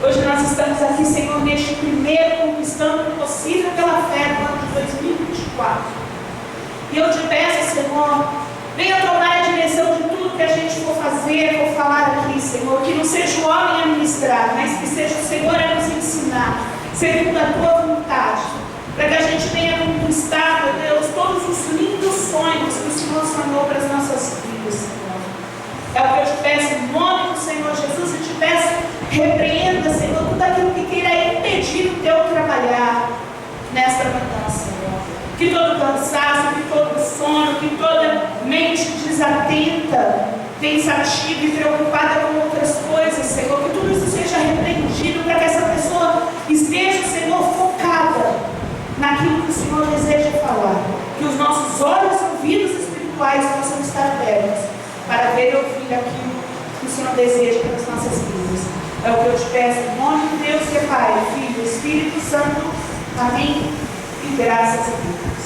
Hoje nós estamos aqui, Senhor, neste primeiro Conquistando o Possível pela Fé do ano de 2024. E eu te peço, Senhor, venha tomar a direção de tudo que a gente for fazer, for falar aqui, Senhor. Que não seja o homem a ministrar, mas que seja o Senhor a nos ensinar, segundo a tua vontade. Para que a gente venha conquistar, meu Deus, todos os lindos sonhos que o Senhor sonhou para as nossas vidas, Senhor. É o que eu te peço em nome do Senhor Jesus, e te peço, repreenda, Senhor, tudo aquilo que queira impedir o teu trabalhar nesta manhã, Senhor. Que todo cansaço, que todo sono, que toda mente desatenta, pensativa e preocupada com outras coisas, Senhor, que tudo isso seja repreendido para que essa pessoa esteja, Senhor, focada naquilo que o Senhor deseja falar. Que os nossos olhos e ouvidos espirituais possam estar abertos para ver e ouvir aquilo que o Senhor deseja para as nossas vidas. É o que eu te peço em nome de Deus, que é Pai, Filho e Espírito Santo. Amém. E graças a Deus.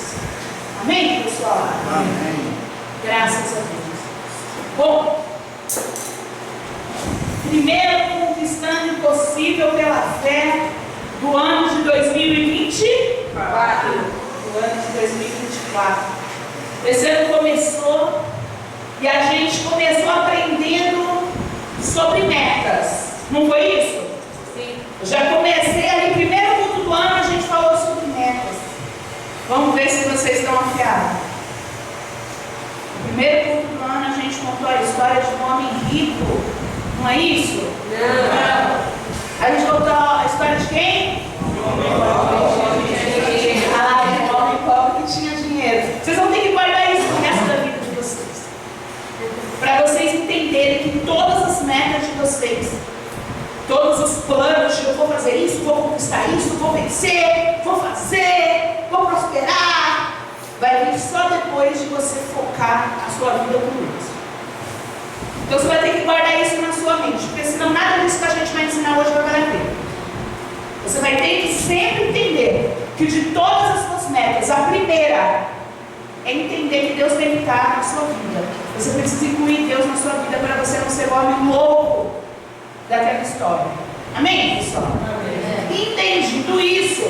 Amém, pessoal? Amém. Graças a Deus. Bom, primeiro Conquistando o Possível pela Fé do ano de 2024. Do ano de 2024. Esse ano começou e a gente começou aprendendo sobre metas. Não foi isso? Sim. Eu já comecei ali, primeiro culto do ano, a gente falou sobre metas. Vamos ver se vocês estão afiados. No primeiro culto do ano, a gente contou a história de um homem rico. Não é isso? Não. A gente contou a história de quem? Um homem pobre que tinha dinheiro. Vocês vão ter que guardar isso no resto da vida de vocês. Para vocês entenderem que todas as metas de vocês, todos os planos de eu vou fazer isso, vou conquistar isso, vou vencer, vou fazer, vou prosperar, vai vir só depois de você focar a sua vida com isso. Então você vai ter que guardar isso na sua mente, porque senão nada disso que a gente vai ensinar hoje vai valer a pena. Você vai ter que sempre entender que de todas as suas metas, a primeira é entender que Deus tem que estar na sua vida. Você precisa incluir Deus na sua vida para você não ser o homem louco daquela história. Amém, pessoal? Amém. Entendido isso,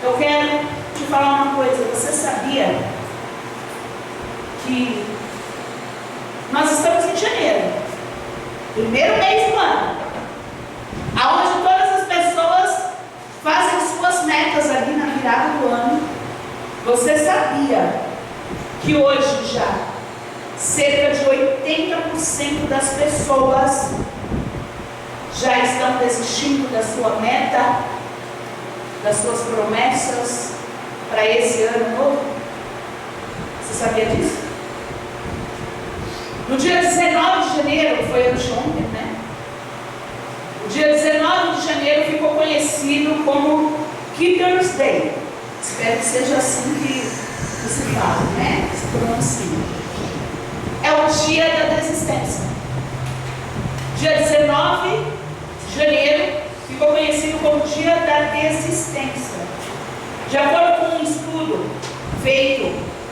eu quero te falar uma coisa. Você sabia que nós estamos em janeiro, primeiro mês do ano, aonde todas as pessoas fazem suas metas ali na virada do ano? Você sabia que hoje já cerca de 80% das pessoas já estão desistindo da sua meta, das suas promessas para esse ano novo? Você sabia disso? No dia 19 de janeiro, foi anteontem, né? O dia 19 de janeiro ficou conhecido como Keeper's Day. Espero que seja assim que se fala, né? Se pronuncia. É o dia da desistência. Dia 19 de janeiro ficou conhecido como dia da desistência. De acordo com um estudo feito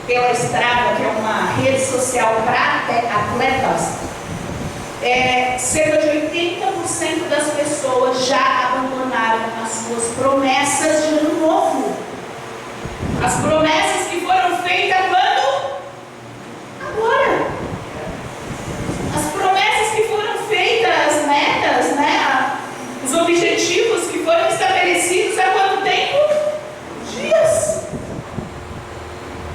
pela Strava, que é uma rede social para atletas, cerca de 80% das pessoas já abandonaram as suas promessas de ano novo. As promessas que foram feitas quando? Agora. As promessas que foram feitas, as metas, né? Os objetivos que foram estabelecidos há quanto tempo? Dias.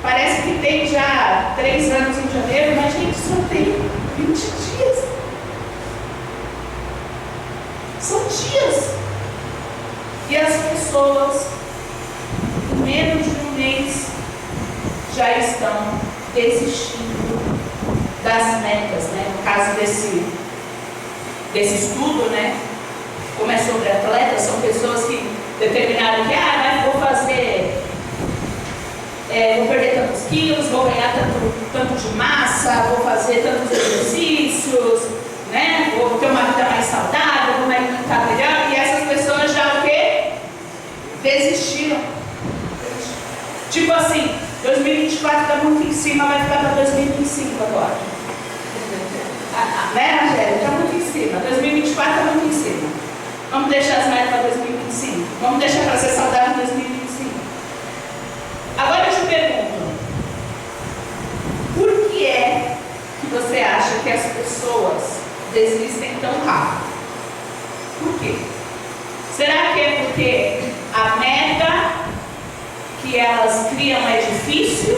Parece que tem já 3 anos em janeiro, mas a gente só tem 20 dias. São dias. E as pessoas, em menos de um mês, já estão desistindo das metas, né? No caso desse estudo, né? Como é sobre atletas, são pessoas que determinaram que vou fazer, vou perder tantos quilos, vou ganhar tanto de massa, vou fazer tantos exercícios, né? Vou ter uma vida mais saudável, vou me alimentar melhor. E essas pessoas já o quê? Desistiram. Tipo assim, 2024 está muito em cima, vai ficar para 2025 agora. Né, Angélica? Está muito em cima. 2024 está muito em cima. Vamos deixar para ser saudável em 2025. Agora eu te pergunto, por que é que você acha que as pessoas desistem tão rápido? Por quê? Será que é porque a meta que elas criam é difícil?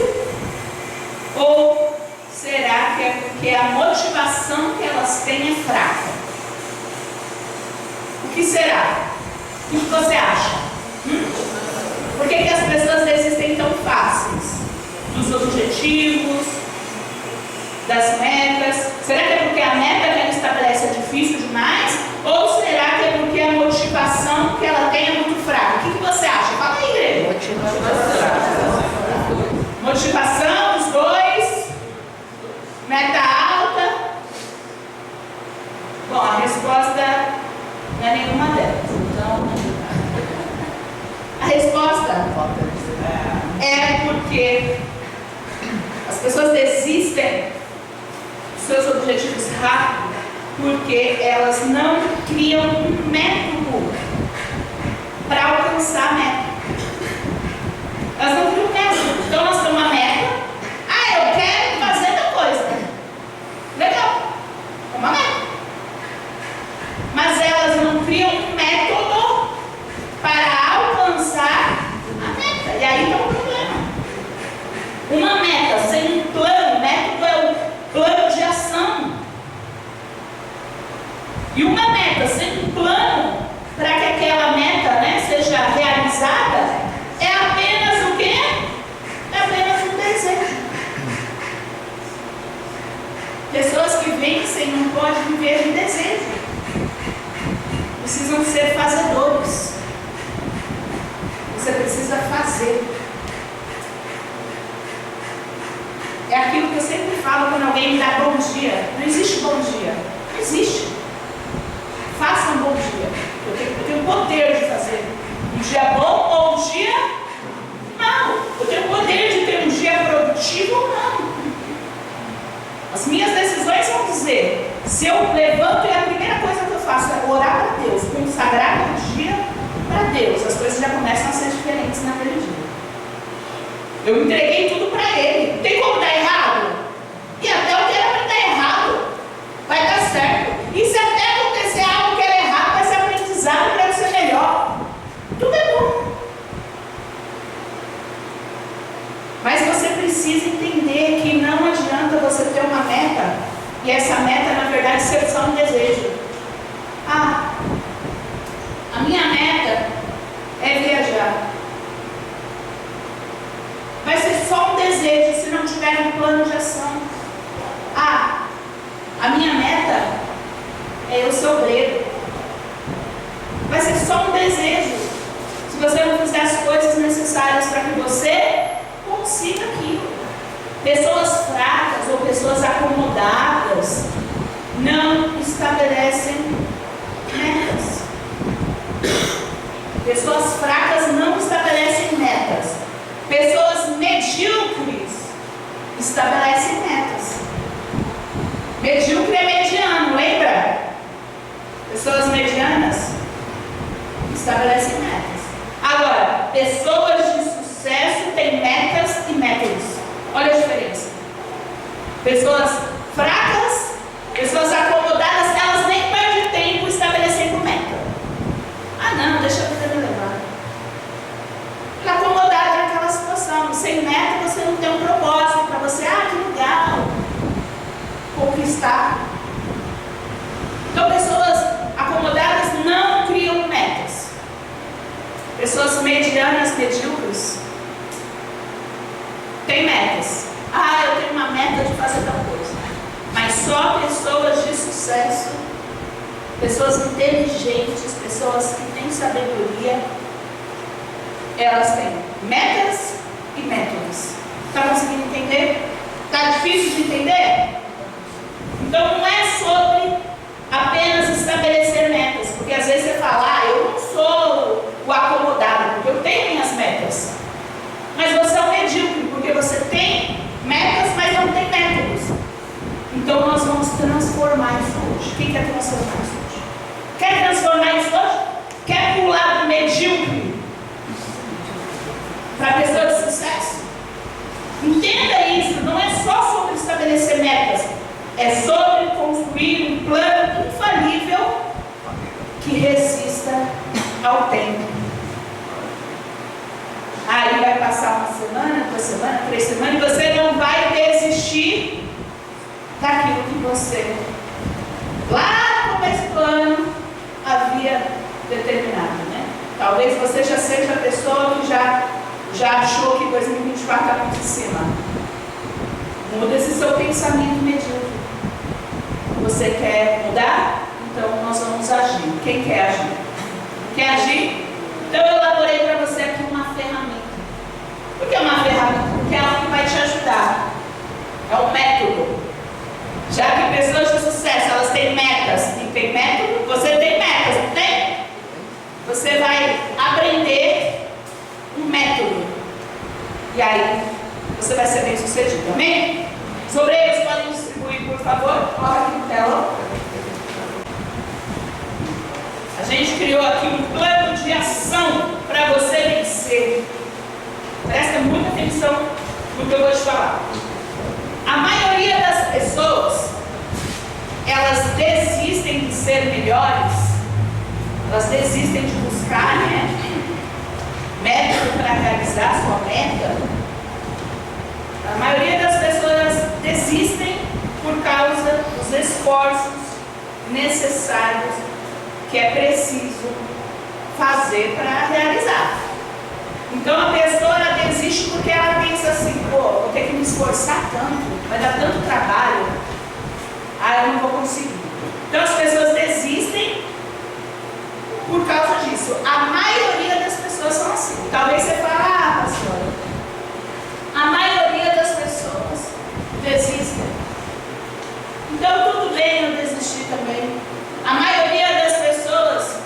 Ou será que é porque a motivação que elas têm é fraca? O que será? O que você acha? Por que as pessoas desistem tão fáceis dos objetivos, das metas? Será que é porque a meta que ela estabelece é difícil demais? Ou será que é porque a motivação que ela tem é muito fraca? O que você acha? Fala aí, igreja. Motivação, os dois. Meta alta. Bom, a resposta não é nenhuma delas. Então, a resposta é porque as pessoas desistem dos seus objetivos rápidos porque elas não criam um método para alcançar a meta. Elas não criam um método. Então nós temos uma meta. Ah, eu quero fazer tal coisa. Legal. É uma meta. Mas elas não criam um método para alcançar a meta. E aí está o problema. Uma meta sem um plano, método é o plano de ação. E uma meta sem um plano para que aquela meta, seja realizada, é apenas o quê? É apenas um desejo. Pessoas que vencem não podem viver de desejo. Precisam ser fazedores. Você precisa fazer. É aquilo que eu sempre falo quando alguém me dá bom dia. Não existe bom dia. Não existe. Faça um bom dia. Eu tenho o poder de fazer um dia bom ou um dia mau. Eu tenho o poder de ter um dia produtivo ou não. As minhas decisões vão dizer, se eu levanto e a primeira coisa que eu faço é orar para Deus, consagrar o dia para Deus, as coisas já começam a ser diferentes naquele dia. Eu entreguei tudo para Ele. Tem como dar errado? E até o que era para dar errado vai dar certo. E se até acontecer algo que era errado, vai ser aprendizado para ser melhor. Tudo é bom. Mas você precisa entender que não adianta você ter uma meta e essa meta, na verdade, ser só um desejo. Ah, a minha meta é viajar. Vai ser só um desejo se não tiver um plano de ação. Ah, a minha meta é eu ser obreiro. Vai ser só um desejo se você não fizer as coisas necessárias para que você consiga aquilo. Pessoas fracas ou pessoas acomodadas não estabelecem metas. Pessoas fracas não estabelecem metas. Pessoas medíocres estabelecem metas. Medíocre é mediano, lembra? Pessoas medianas estabelecem metas. Agora, pessoas de sucesso têm metas e métodos. Olha a diferença. Pessoas fracas, pessoas acomodadas, elas nem perdem tempo estabelecendo meta. Ah não, deixa a vida me levar. Está acomodada naquela situação. Sem meta você não tem um propósito para você. Ah, que legal. Conquistar. Então pessoas acomodadas não criam metas. Pessoas medianas, medíocres, têm metas. Ah, eu tenho uma meta de fazer tal coisa. Mas só pessoas de sucesso, pessoas inteligentes, pessoas que têm sabedoria, elas têm metas e métodos. Está conseguindo entender? Está difícil de entender? Então não é sobre apenas estabelecer metas, porque às vezes você fala, ah, eu não sou o acomodado, porque eu tenho minhas metas. Mas você é um medíocre, porque você tem metas, mas não tem métodos. Então nós vamos transformar isso hoje. Quem quer transformar isso hoje? Quer transformar isso hoje? Quer pular do medíocre É sobre construir um plano infalível que resista ao tempo. Aí vai passar uma semana, 2 semanas, 3 semanas, e você não vai desistir daquilo que você, lá no começo do ano, havia determinado, né? Talvez você já seja a pessoa que já achou que 2024 está muito em cima. Muda esse seu pensamento medíocre. Você quer mudar? Então nós vamos agir. Quem quer agir? Quer agir? Então eu elaborei para você aqui uma ferramenta. Por que uma ferramenta? Porque é algo que vai te ajudar. É um método. Já que pessoas de sucesso, elas têm metas. E tem método? Você tem metas, não tem? Você vai aprender um método. E aí, você vai ser bem sucedido. Amém? Os obreiros podem distribuir, por favor. Coloca aqui no telão. A gente criou aqui um plano de ação para você vencer. Presta muita atenção no que eu vou te falar. A maioria das pessoas, elas desistem de ser melhores, elas desistem de buscar, método para realizar sua meta. A maioria das pessoas desistem por causa dos esforços necessários que é preciso fazer para realizar. Então a pessoa desiste porque ela pensa assim, vou ter que me esforçar tanto, vai dar tanto trabalho, eu não vou conseguir. Então as pessoas desistem por causa disso. A maioria das pessoas são assim. Talvez você fale, pastora, a maioria das pessoas desistem. Então tudo bem eu desistir também. A maioria das pessoas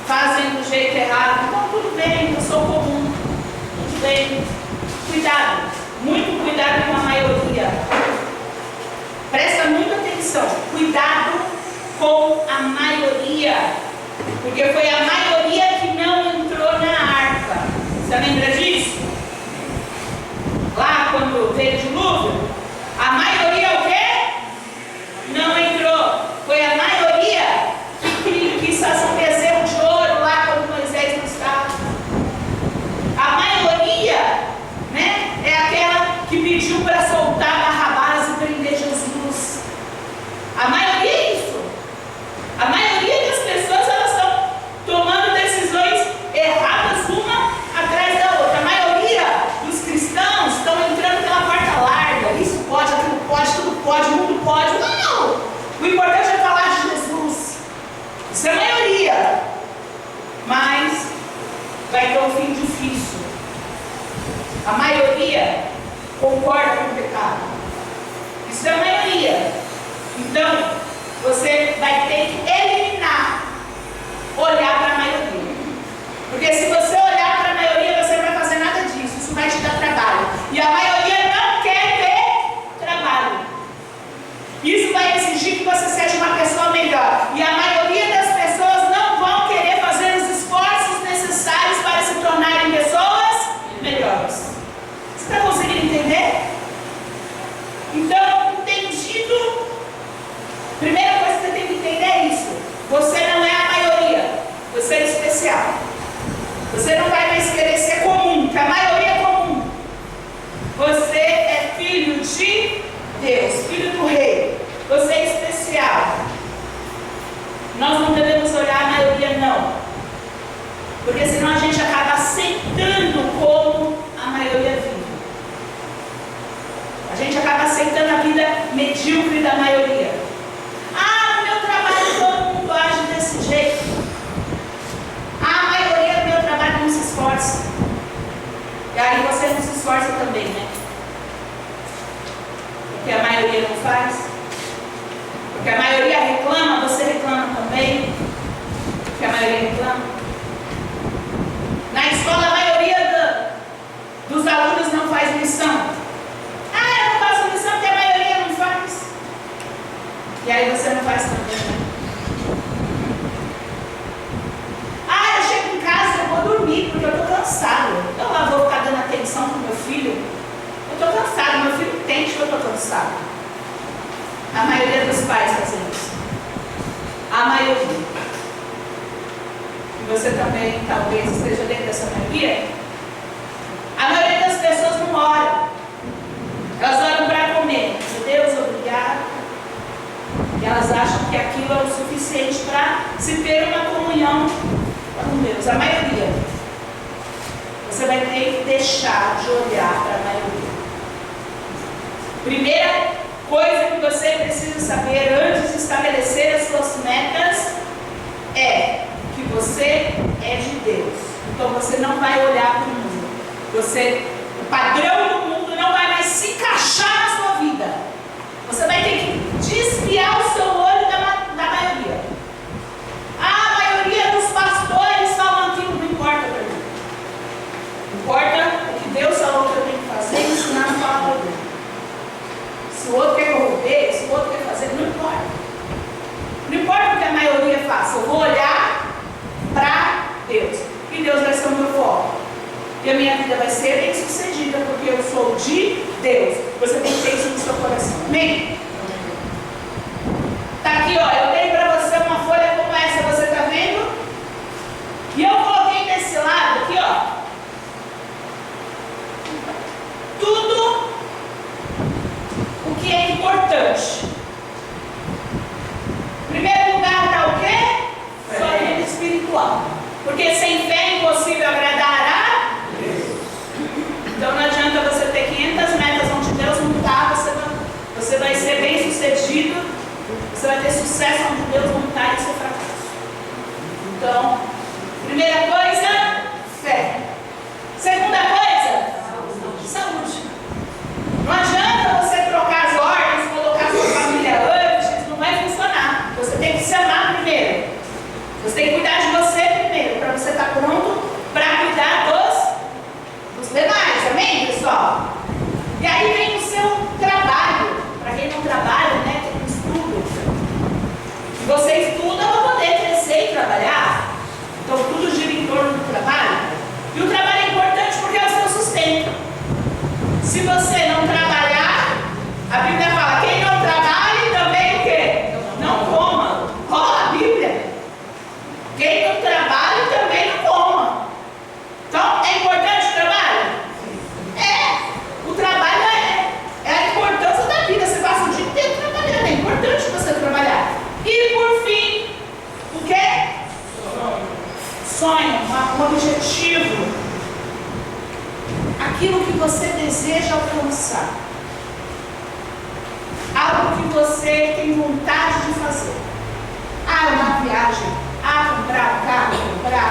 fazem do jeito errado. Então tudo bem, eu sou comum. Tudo bem. Cuidado. Muito cuidado com a maioria. Presta muita atenção. Cuidado com a maioria. Porque foi a maioria que não entrou na arca. Você lembra disso? Lá quando veio o dilúvio, a maioria o quê? Não entrou. Foi a maioria que quis fazer um bezerro de ouro lá quando Moisés não estava. A maioria, é aquela que pediu para soltar Barrabás e prender Jesus. A maioria é isso. A maioria das pessoas, elas estão tomando decisões erradas uma atrás da outra. A maioria dos cristãos estão entrando pela porta larga. Isso pode, aquilo pode, tudo pode, mundo pode. Não! O importante é falar de Jesus. Isso é a maioria. Mas vai ter um fim difícil. A maioria concorda com o pecado. Isso é a maioria. Então, você vai ter que eliminar, olhar para a maioria. Porque se você olhar para a maioria, você não vai fazer nada disso. Isso vai te dar trabalho. E a maioria não quer ter trabalho. Isso vai exigir que você seja uma pessoa melhor. E a maioria das pessoas não vão querer fazer os esforços necessários para se tornarem pessoas melhores. Você está conseguindo entender? Então, entendido. Primeira coisa que você tem que entender é isso. Você não é a maioria. Você é especial. Você não vai mais querer ser comum, porque a maioria é comum. Você é filho de Deus, filho do rei. Você é especial. Nós não devemos olhar a maioria, não. Porque senão a gente acaba aceitando como a maioria vive. A gente acaba aceitando a vida medíocre da maioria. No meu trabalho todo mundo age desse jeito. A maioria do meu trabalho não se esforça. E aí você não se esforça também, né? Porque a maioria não faz. Porque a maioria reclama, você reclama também. Porque a maioria reclama. Na escola, a maioria dos alunos não faz lição. Eu não faço lição porque a maioria não faz. A maioria. E você também talvez esteja dentro dessa maioria. A maioria das pessoas não ora. Elas oram para comer. Meu Deus, obrigado. E elas acham que aquilo é o suficiente para se ter uma comunhão com Deus. A maioria. Você vai ter que deixar de olhar para a maioria. Primeira coisa que você precisa saber antes de estabelecer as suas metas é que você é de Deus. Então você não vai olhar para o mundo. O padrão do mundo não vai mais se encaixar na sua vida. Você vai ter que desviar o seu olho da maioria. A maioria dos pastores falam aquilo, não importa para mim. Importa o que Deus falou que eu tenho que fazer e ensinar a palavra dele. Se o outro quer corromper, se o outro quer fazer, não importa. Não importa o que a maioria faça, eu vou olhar para Deus. E Deus vai ser o meu foco. E a minha vida vai ser bem sucedida, porque eu sou de Deus. Você tem que ter isso no seu coração. Amém? Tá aqui, ó. Eu tenho para você uma folha como essa, você está vendo? E eu coloquei desse lado aqui, ó. Tudo o que é importante. Em primeiro lugar está o quê? Sua vida espiritual. Porque sem fé é impossível agradar a Deus. Então não adianta você ter 500 metas onde Deus não está, você vai ser bem sucedido, você vai ter sucesso onde Deus não está e ser fracasso. Então, primeira coisa, fé. Segunda coisa, saúde. Não adianta você trocar as ordens, colocar sua família antes, não vai funcionar. Você tem que se amar primeiro. Você tem que cuidar de você primeiro, para você estar pronto para cuidar dos demais. Amém, pessoal? E aí vem o seu trabalho. Para quem não trabalha, né, tem um estudo. Se você estuda, vai poder crescer e trabalhar. Então tudo gira em torno do trabalho. E o trabalho é importante porque é o seu sustento. Se você não trabalhar, a Bíblia fala, quem não trabalha também o quê? Não coma. Rola a Bíblia. Quem não trabalha também não coma. Então, é importante o trabalho? É. O trabalho é a importância da vida. Você passa o dia inteiro trabalhando. É importante você trabalhar. E por fim, o quê? Sonho, um objetivo. Aquilo que você deseja alcançar. Algo que você tem vontade de fazer. Uma viagem. Comprar um carro, comprar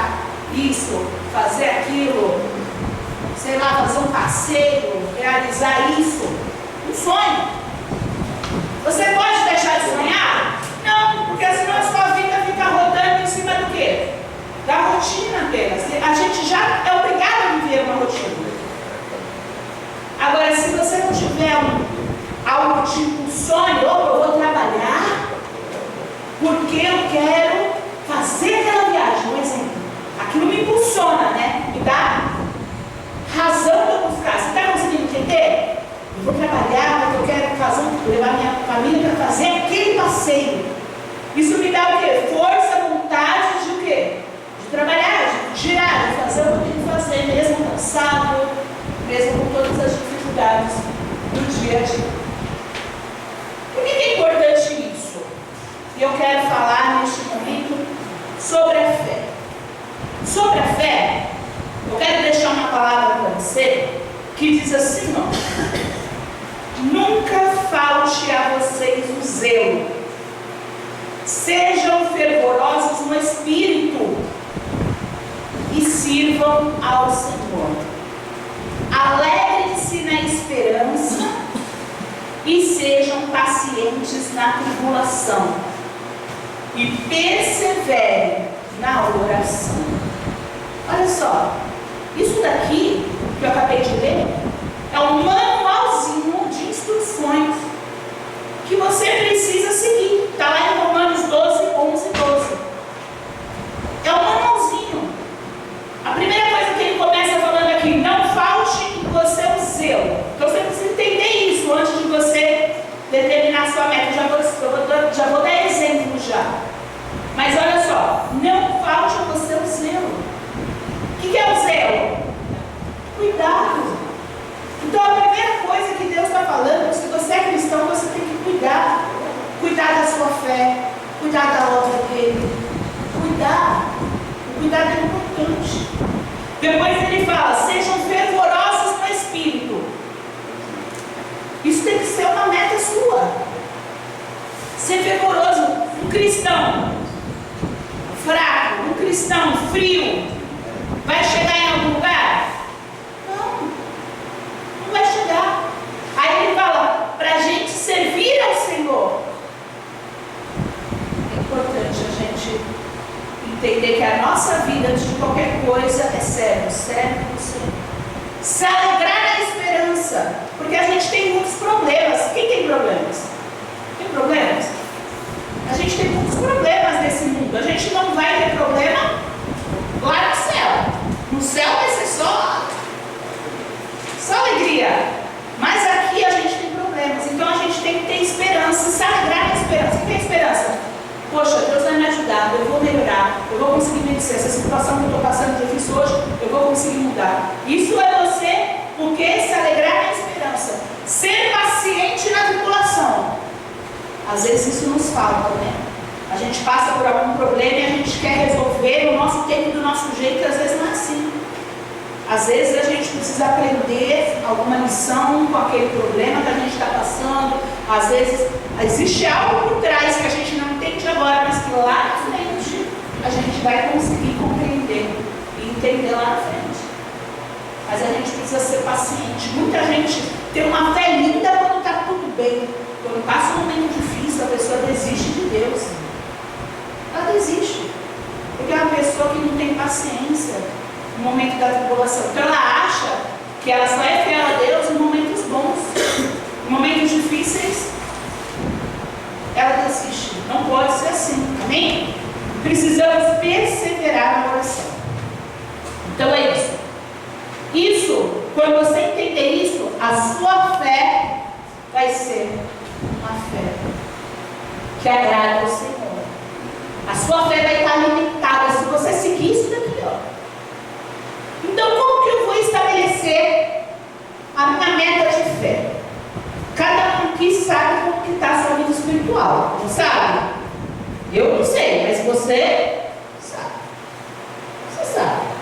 isso, fazer aquilo. Sei lá, fazer um passeio, realizar isso. Um sonho. Você pode deixar de sonhar? Não, porque senão a sua vida fica rodando em cima do quê? Da rotina apenas. A gente já é obrigado a viver uma rotina. Agora, se você não tiver algo tipo um sonho, eu vou trabalhar porque eu quero fazer aquela viagem, um exemplo. Aquilo me impulsiona, né? Me dá razão para buscar. Você está conseguindo entender? Eu vou trabalhar porque eu quero levar minha família para fazer aquele passeio. Isso me dá o quê? Força, vontade de o quê? De trabalhar, de girar, de fazer o que eu tenho que fazer, mesmo cansado, mesmo com todas as dificuldades do dia a dia. Por que é importante isso? E eu quero falar neste momento sobre a fé. Sobre a fé, eu quero deixar uma palavra para você que diz assim, ó. Nunca falte a vocês o zelo. Sejam fervorosos no espírito e sirvam ao Senhor. Alegrem-se na esperança e sejam pacientes na tribulação e perseverem na oração. Olha só, isso daqui que eu acabei de ler é um manualzinho de instruções que você precisa seguir. Está lá em Romanos 12, 11 e 12. É um manualzinho. A primeira coisa que ele começa falando aqui, não falte em você o zelo. Então você precisa entender isso antes de você determinar a sua meta. Já vou dar exemplo já. cuidar. Cuidar da sua fé, cuidar da obra dele. Cuidar. O cuidado é importante. Depois ele fala, sejam fervorosos no Espírito. Isso tem que ser uma meta sua. Ser fervoroso. Um cristão fraco, um cristão frio, vai chegar em algum lugar? Não vai chegar. Aí ele fala, para a gente servir ao Senhor. É importante a gente entender que a nossa vida, antes de qualquer coisa, é servo do Senhor. Se alegrar na esperança, porque a gente tem muitos problemas. Quem tem problemas? Tem problemas? A gente tem muitos problemas nesse mundo. A gente não vai ter problema lá no céu. No céu vai ser só alegria. Mas aqui a gente tem problemas. Então a gente tem que ter esperança, se alegrar na esperança. O que é esperança? Poxa, Deus vai me ajudar, eu vou melhorar, eu vou conseguir vencer essa situação que eu estou passando difícil hoje, eu vou conseguir mudar. Isso é você, porque se alegrar na esperança. Ser paciente na tribulação. Às vezes isso nos falta, né? A gente passa por algum problema e a gente quer resolver no nosso tempo, do nosso jeito, e às vezes não é assim. Às vezes a gente precisa aprender alguma lição com aquele problema que a gente está passando. Às vezes existe algo por trás que a gente não entende agora, mas que lá na frente a gente vai conseguir compreender e entender lá na frente. Mas a gente precisa ser paciente. Muita gente tem uma fé linda quando está tudo bem. Quando passa um momento difícil, a pessoa desiste de Deus. Ela desiste. Porque é uma pessoa que não tem paciência no momento da tribulação. Então ela acha que ela só é fiel a Deus em momentos bons. Em momentos difíceis, ela desiste. Não pode ser assim. Amém? Precisamos perseverar na oração. Então é isso. Isso, quando você entender isso, a sua fé vai ser uma fé que agrada ao Senhor. A sua fé vai estar limitada se você seguir isso daqui, ó. Então, como que eu vou estabelecer a minha meta de fé? Cada um aqui sabe como que está a sua vida espiritual, não sabe? Eu não sei, mas você sabe. Você sabe.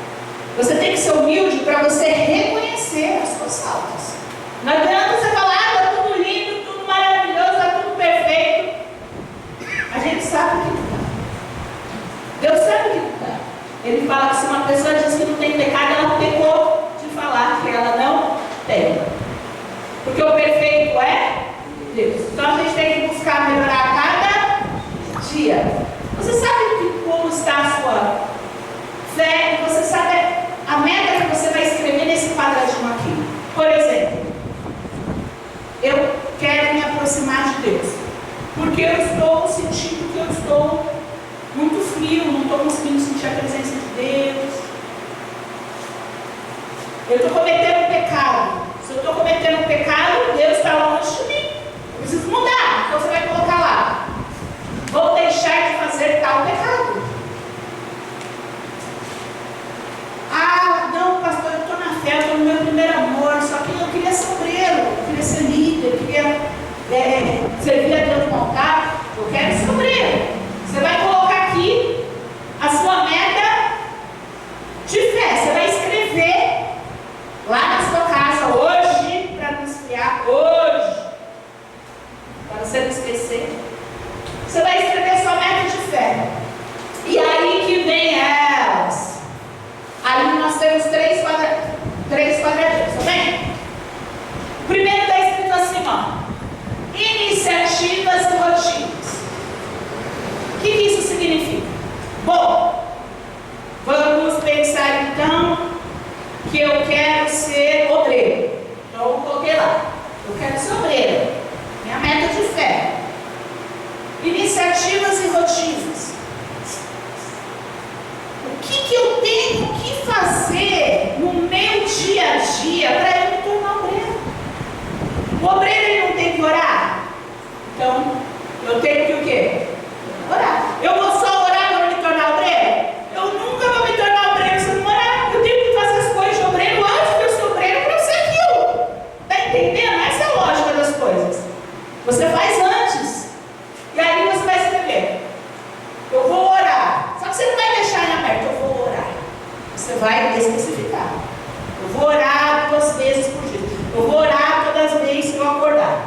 Você tem que ser humilde para você reconhecer as suas faltas. Não adianta você falar, está tudo lindo, tudo maravilhoso, está tudo perfeito. A gente sabe que não está. Deus sabe que não está. Ele fala que se uma pessoa diz que não tem pecado, ela pecou de falar que ela não tem. Porque o perfeito é Deus. Então a gente tem que buscar melhorar a cada dia. Você sabe como está a sua fé? Você sabe a meta que você vai escrever nesse quadradinho aqui. Por exemplo, eu quero me aproximar de Deus. Porque eu estou sentindo que eu estou muito frio, não estou conseguindo sentir a presença de Deus. Eu estou cometendo um pecado. Se eu estou cometendo um pecado, Deus está longe de mim. Eu preciso mudar. Então você vai colocar lá: vou deixar de fazer tal pecado. Ah, não, pastor, eu estou na fé, eu estou no meu primeiro amor. Só que eu queria ser obreiro, eu queria ser líder, eu queria servir a Deus no altar. Eu quero ser obreiro. Você vai colocar aqui a sua meta de fé. Você vai escrever lá na sua casa hoje, para não esfriar, hoje, para você não esquecer. Você vai escrever sua meta de fé. E aí que vem elas. Ali nós temos três quadradinhos, tá bem? O primeiro está escrito assim, ó: iniciativas e rotinas. O que isso significa? Bom, vamos pensar então que eu quero ser obreiro. Então eu coloquei lá: eu quero ser obreiro. Minha meta de fé. Iniciativas e rotinas. O que eu tenho que fazer no meu dia a dia para eu me tornar obreiro? O obreiro ele não tem que orar? Então, eu tenho que o quê? Orar. Eu vou só orar para me tornar obreiro? Eu nunca vou me tornar obreiro se eu não orar. Eu tenho que fazer as coisas de obreiro antes de eu ser obreiro para eu ser aquilo. Está entendendo? Essa é a lógica das coisas. Você faz antes. vai especificar. Eu vou orar 2 vezes por dia. Eu vou orar todas as vezes que eu acordar.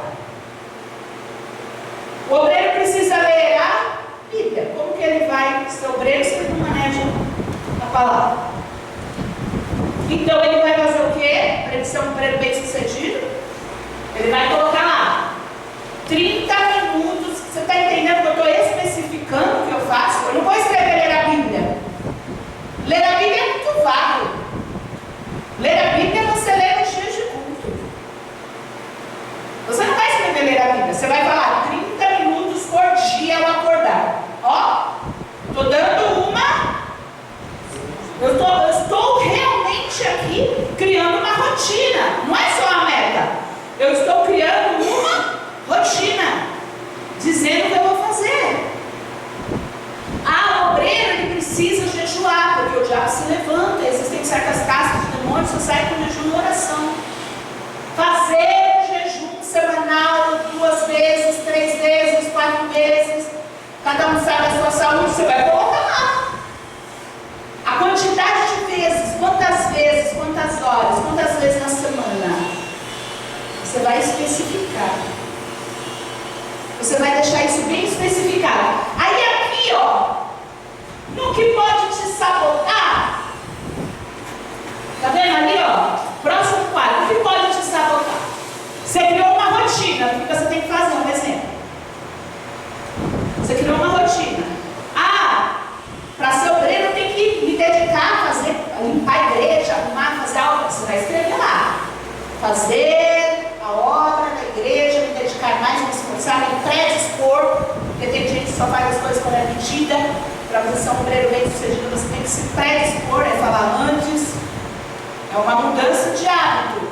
O obreiro precisa ler a Bíblia. Como que ele vai ser obreiro se ele não maneja a palavra? Então ele vai fazer o quê? Para ele ser um obreiro bem sucedido, ele vai colocar lá 30 minutos. Você está entendendo que eu estou especificando o que eu faço? Eu não vou escrever ler a Bíblia. Ler a Bíblia é muito vago. Ler a Bíblia você lê nos dias de culto. Você não vai escrever ler a Bíblia. Você vai falar 30 minutos por dia ao acordar. Ó, estou dando uma. Eu estou realmente aqui criando uma rotina. Não é só a meta. Eu estou criando uma rotina, dizendo o que eu vou fazer. O obreiro ele precisa jejuar, porque o diabo se levanta. Existem certas casas de demônios que saem com jejum e oração. Fazer jejum semanal 2 vezes, 3 vezes, 4 vezes. Cada um sabe a sua saúde, você vai colocar lá. A quantidade de vezes, quantas horas, quantas vezes na semana. Você vai especificar. Você vai deixar isso bem especificado. Aí aqui, ó, no que pode te sabotar. Tá vendo ali, ó? Próximo quadro. O que pode te sabotar? Você criou uma rotina. O que você tem que fazer? Um exemplo. Você criou uma rotina. Para ser obreiro eu tenho que me dedicar a limpar a igreja, arrumar, fazer a obra. Você vai escrever lá. Fazer a obra da igreja, me dedicar mais, me esforçar, me predispor. Porque tem gente que só faz as coisas quando é pedida. Para você ser um obreiro bem sucedido, você tem que se predispor, falar antes. É uma mudança de hábito.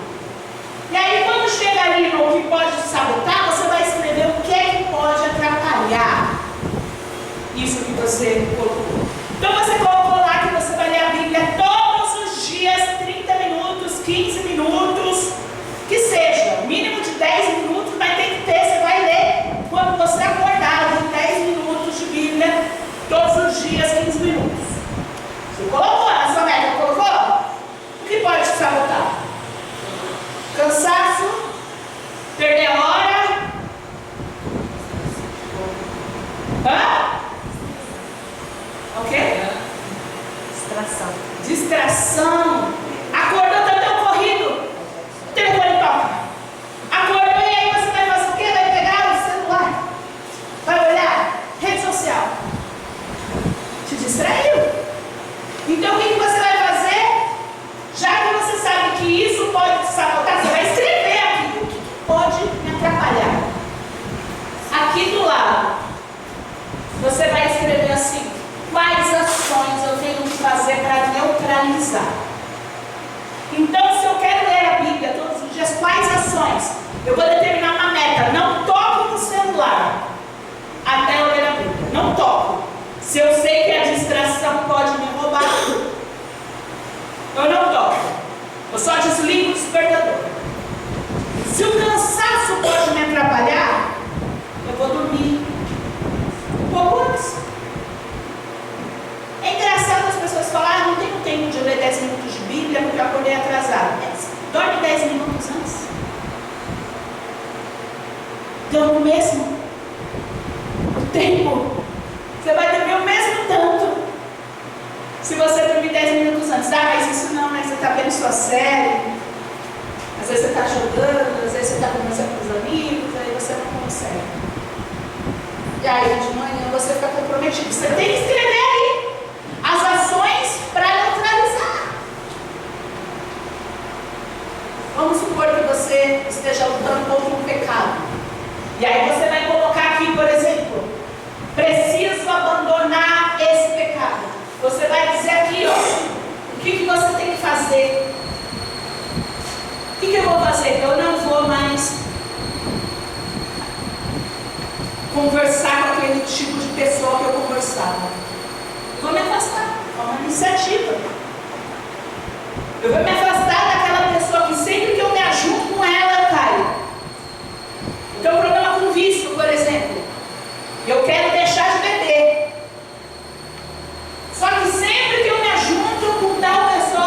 E aí, quando chega ali no que pode te sabotar, você vai escrever o que é que pode atrapalhar isso que você colocou. Então, você colocou lá que você vai ler a Bíblia todos os dias, 30 minutos, 15 minutos, que seja, mínimo de 10 minutos, mas tem que ter, você vai ler quando você acordar, 10 minutos de Bíblia, todos os dias, 15 minutos. Você colocou na sua meta, colocou? O que pode te sabotar? Cansaço, perder a hora. Ok? Distração. Acordou, tá tão corrido. O telefone toca. Acordou e aí você vai fazer o quê? Vai pegar o celular. Vai olhar rede social. Te distraiu. Então o que você vai fazer? Já que você sabe que isso pode te sabotar, você vai escrever aqui o que pode me atrapalhar. Aqui do lado, você vai escrever assim: quais ações eu tenho que fazer para neutralizar? Então, se eu quero ler a Bíblia todos os dias, quais ações? Eu vou determinar uma meta: não toco no celular até eu ler a Bíblia. Não toco. Se eu sei que a distração pode me roubar, eu não toco. Eu só desligo o despertador. Se o cansaço pode me atrapalhar, eu vou dormir um pouco antes. É engraçado as pessoas falarem: não tenho tempo de ler 10 minutos de Bíblia porque eu acordei atrasado. Dorme 10 minutos antes. Dorme o mesmo tempo. Você vai dormir o mesmo tanto se você dormir 10 minutos antes. Mas isso não, né? Você está vendo sua série, às vezes você está jogando, às vezes você está conversando com os amigos, aí você não consegue. E aí de manhã você fica comprometido. Você tem que escrever aí as ações para neutralizar. Vamos supor que você esteja lutando contra um pecado. E aí você vai colocar aqui, por exemplo: preciso abandonar esse pecado. Você vai dizer aqui, ó, o que você tem que fazer. O que eu vou fazer? Eu não vou mais conversar com aquele tipo de pessoa que eu conversava. Vou me afastar. É uma iniciativa. Eu vou me afastar daquela pessoa que sempre que eu me ajunto com ela, eu caio. Então, o problema com vício, por exemplo. Eu quero deixar de beber. Só que sempre que eu me ajunto com tal pessoa,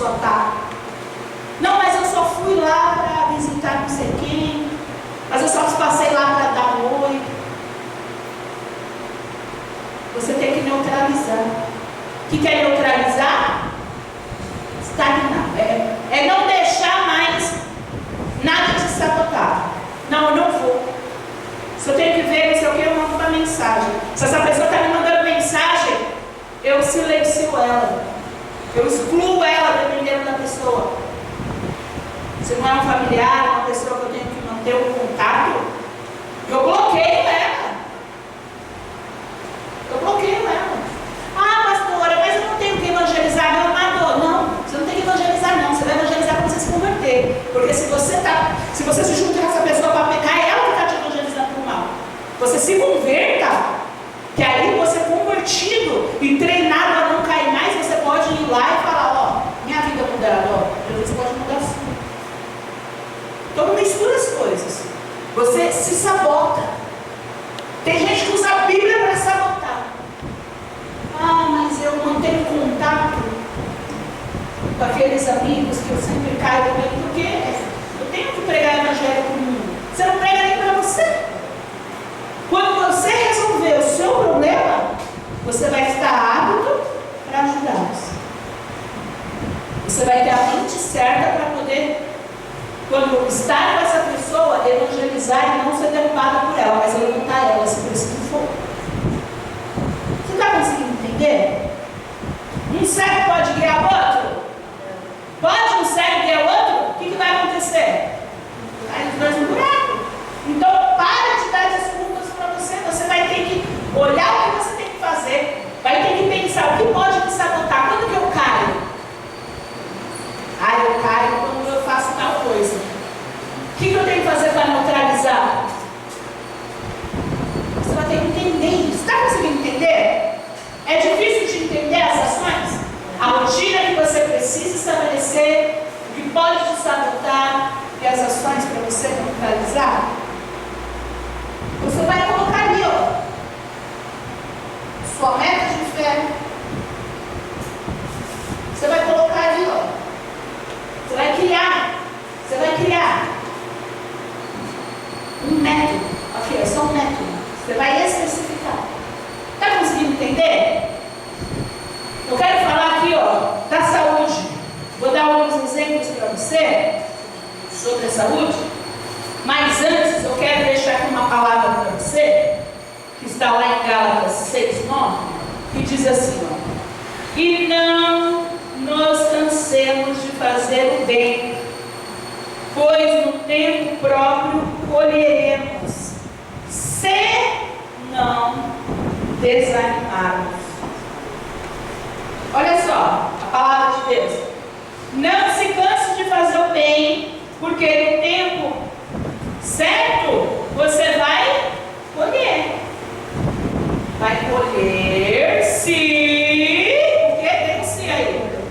pessoa está. Não, mas eu só fui lá para visitar não sei quem, mas eu só passei lá para dar um oi. Você tem que neutralizar. O que é neutralizar? Estagnar. É não deixar mais nada te sabotar. Não, eu não vou. Se eu tenho que ver, não sei o que, eu mando uma mensagem. Se essa pessoa está me mandando mensagem, eu silencio ela. Eu excluo ela, dependendo da pessoa. Se não é um familiar, uma pessoa que eu tenho que manter um contato, eu bloqueio ela. Eu bloqueio ela. Ah, pastora, mas eu não tenho que evangelizar, não, não, você não tem que evangelizar, não. Você vai evangelizar para você se converter. Porque se você se junta com essa pessoa para pecar, é ela que está te evangelizando para o mal. Você se converta, que aí você convertido e treinado a não cair mais, você pode ir lá e falar, ó, minha vida mudará, ó, Jesus pode mudar a sua. Então não mistura as coisas. Você se sabota. Tem gente que usa a Bíblia para sabotar. Ah, mas eu mantenho contato com aqueles amigos que eu sempre caio com ele, porque eu tenho que pregar o evangelho para o mundo. Você não prega nem para você. Quando você resolver o seu problema, você vai estar apto para ajudá-los. Você vai ter a mente certa para poder, quando estar com essa pessoa, evangelizar e não ser derrubada por ela, mas levantar ela, se preciso for. Você está conseguindo entender? Um cego pode guiar o outro? Pode um cego guiar o outro? O que vai acontecer? Cai os dois no buraco. Então, para de dar desculpas para você. Você vai ter que olhar o que você tem que fazer. Vai ter que pensar o que pode me sabotar. Quando que eu caio? Ah, eu caio quando eu faço tal coisa. O que eu tenho que fazer para neutralizar? Você vai ter que entender isso. Está conseguindo entender? É difícil de entender as ações? A rotina que você precisa estabelecer, o que pode te sabotar e as ações para você neutralizar? Você vai colocar ali, ó, sua meta de fé. Você vai colocar ali, ó. Você vai criar um método. Aqui, é só um método. Você vai especificar. Está conseguindo entender? Eu quero falar aqui, ó, da saúde. Vou dar alguns exemplos para você sobre a saúde. Mas antes, eu quero deixar aqui uma palavra para você, que está lá em Gálatas 6:9, que diz assim, ó: e não nos cansemos de fazer o bem, pois no tempo próprio colheremos, se não desanimarmos. Olha só, a palavra de Deus. Não se canse de fazer o bem, porque no tempo certo você vai colher. Vai colher se... O que? Tem um se aí.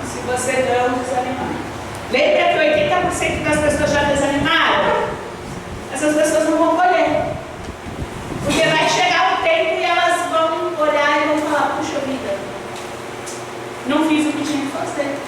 Se você não desanimar. Lembra que 80% das pessoas já desanimaram? Essas pessoas não vão colher. Porque vai chegar um tempo e elas vão olhar e vão falar, puxa vida, não fiz o que tinha que fazer.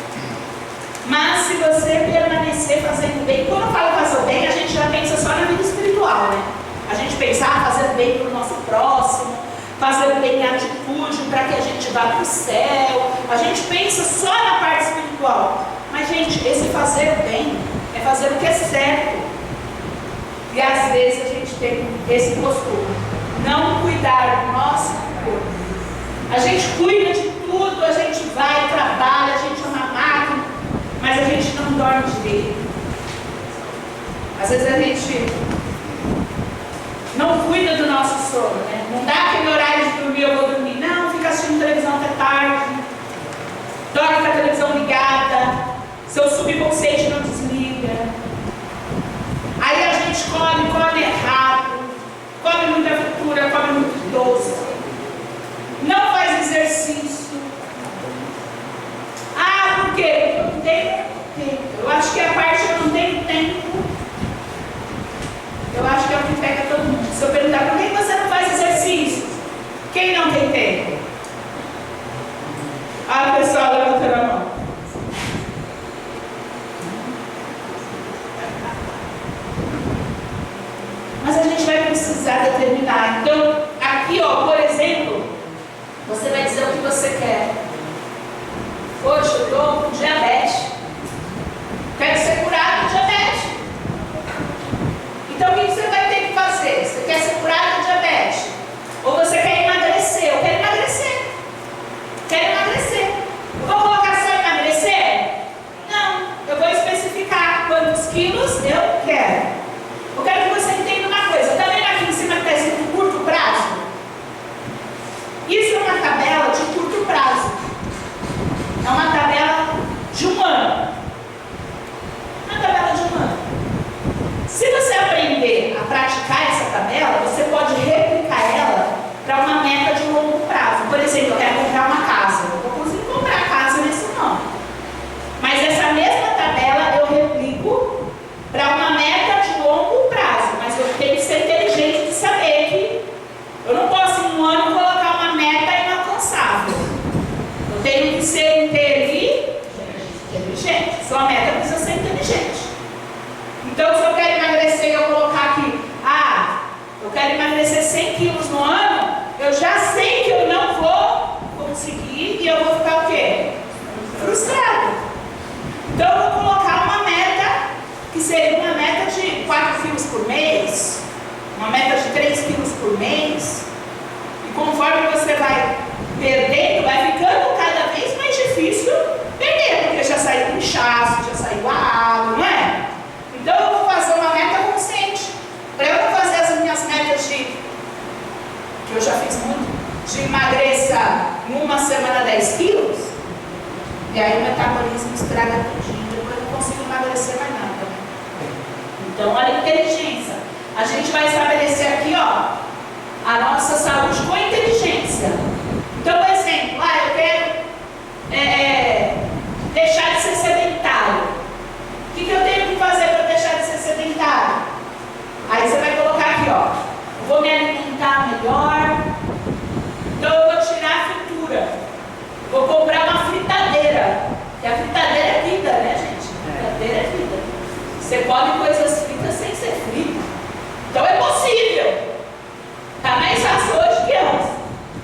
Mas se você permanecer fazendo bem, quando eu falo fazer o bem, a gente já pensa só na vida espiritual, né? A gente pensa, fazer bem para o nosso próximo, fazer bem em atitude para que a gente vá para o céu. A gente pensa só na parte espiritual. Mas, gente, esse fazer o bem é fazer o que é certo. E às vezes a gente tem esse costume, não cuidar do nosso corpo. A gente cuida de tudo, a gente vai, trabalha, a gente é uma máquina, mas a gente não dorme direito. Às vezes a gente não cuida do nosso sono, né? Não dá aquele horário de dormir, eu vou dormir. Não, fica assistindo televisão até tarde, dorme com a televisão ligada, seu subconsciente não desliga. Aí a gente come errado, come muita fritura, come muito doce, não faz exercício. Ah, por quê? Porque eu não tenho tempo. Eu acho que a parte eu não tenho tempo, eu acho que é o que pega todo mundo. Se eu perguntar por que você não faz exercício, quem não tem tempo? Ah, o pessoal levantando precisar determinar. Então, aqui, ó, por exemplo, você vai dizer o que você quer. Poxa, eu estou com diabetes. Quero ser curado do diabetes. Então, o que você vai ter que fazer? Você quer ser curado do diabetes? Ou você quer emagrecer? Eu quero emagrecer. Quero emagrecer. Eu vou colocar só emagrecer? Não. Eu vou especificar quantos quilos eu quero. Eu quero que você entenda uma coisa. Está vendo aqui em cima que está escrito curto prazo? Isso é uma tabela de curto prazo. É uma tabela de um ano. Uma tabela de um ano. Se você aprender a praticar essa tabela, você pode replicar ela para uma meta de longo prazo. Por exemplo, eu quero comprar uma casa. Eu vou conseguir comprar a casa nesse ano. Mas essa mesma tabela eu replico para uma meta de longo prazo. Mas eu tenho que ser inteligente de saber que eu não posso em um ano colocar uma meta inalcançável. Eu tenho que ser inteligente. Sua meta precisa ser inteligente. Então, se eu quero emagrecer e eu colocar aqui, eu quero emagrecer 100 quilos no ano, eu já sei que eu não vou conseguir e eu vou ficar o quê? Frustrado. Então, eu vou colocar uma meta, que seria uma meta de 4 quilos por mês, uma meta de 3 quilos por mês, e conforme você vai perdendo, vai ficando cada vez mais difícil perder, porque já saiu o inchaço, já saiu a água, não é? Então eu vou fazer uma meta consciente. Para eu não fazer as minhas metas que eu já fiz muito, de emagreça em uma semana 10 quilos, e aí o metabolismo estraga tudinho, depois eu não consigo emagrecer mais nada. Então olha a inteligência. A gente vai estabelecer aqui, ó, a nossa saúde com inteligência. Então, por exemplo, eu quero deixar de ser sedentário. O que eu tenho que fazer para deixar de ser sedentário? Aí você vai colocar aqui, ó, eu vou me alimentar melhor, então eu vou tirar a fritura, vou comprar uma fritadeira, porque a fritadeira é vida, né, gente? A fritadeira é vida. Você come coisas fritas sem ser frito. Então é possível. Está mais fácil hoje que antes.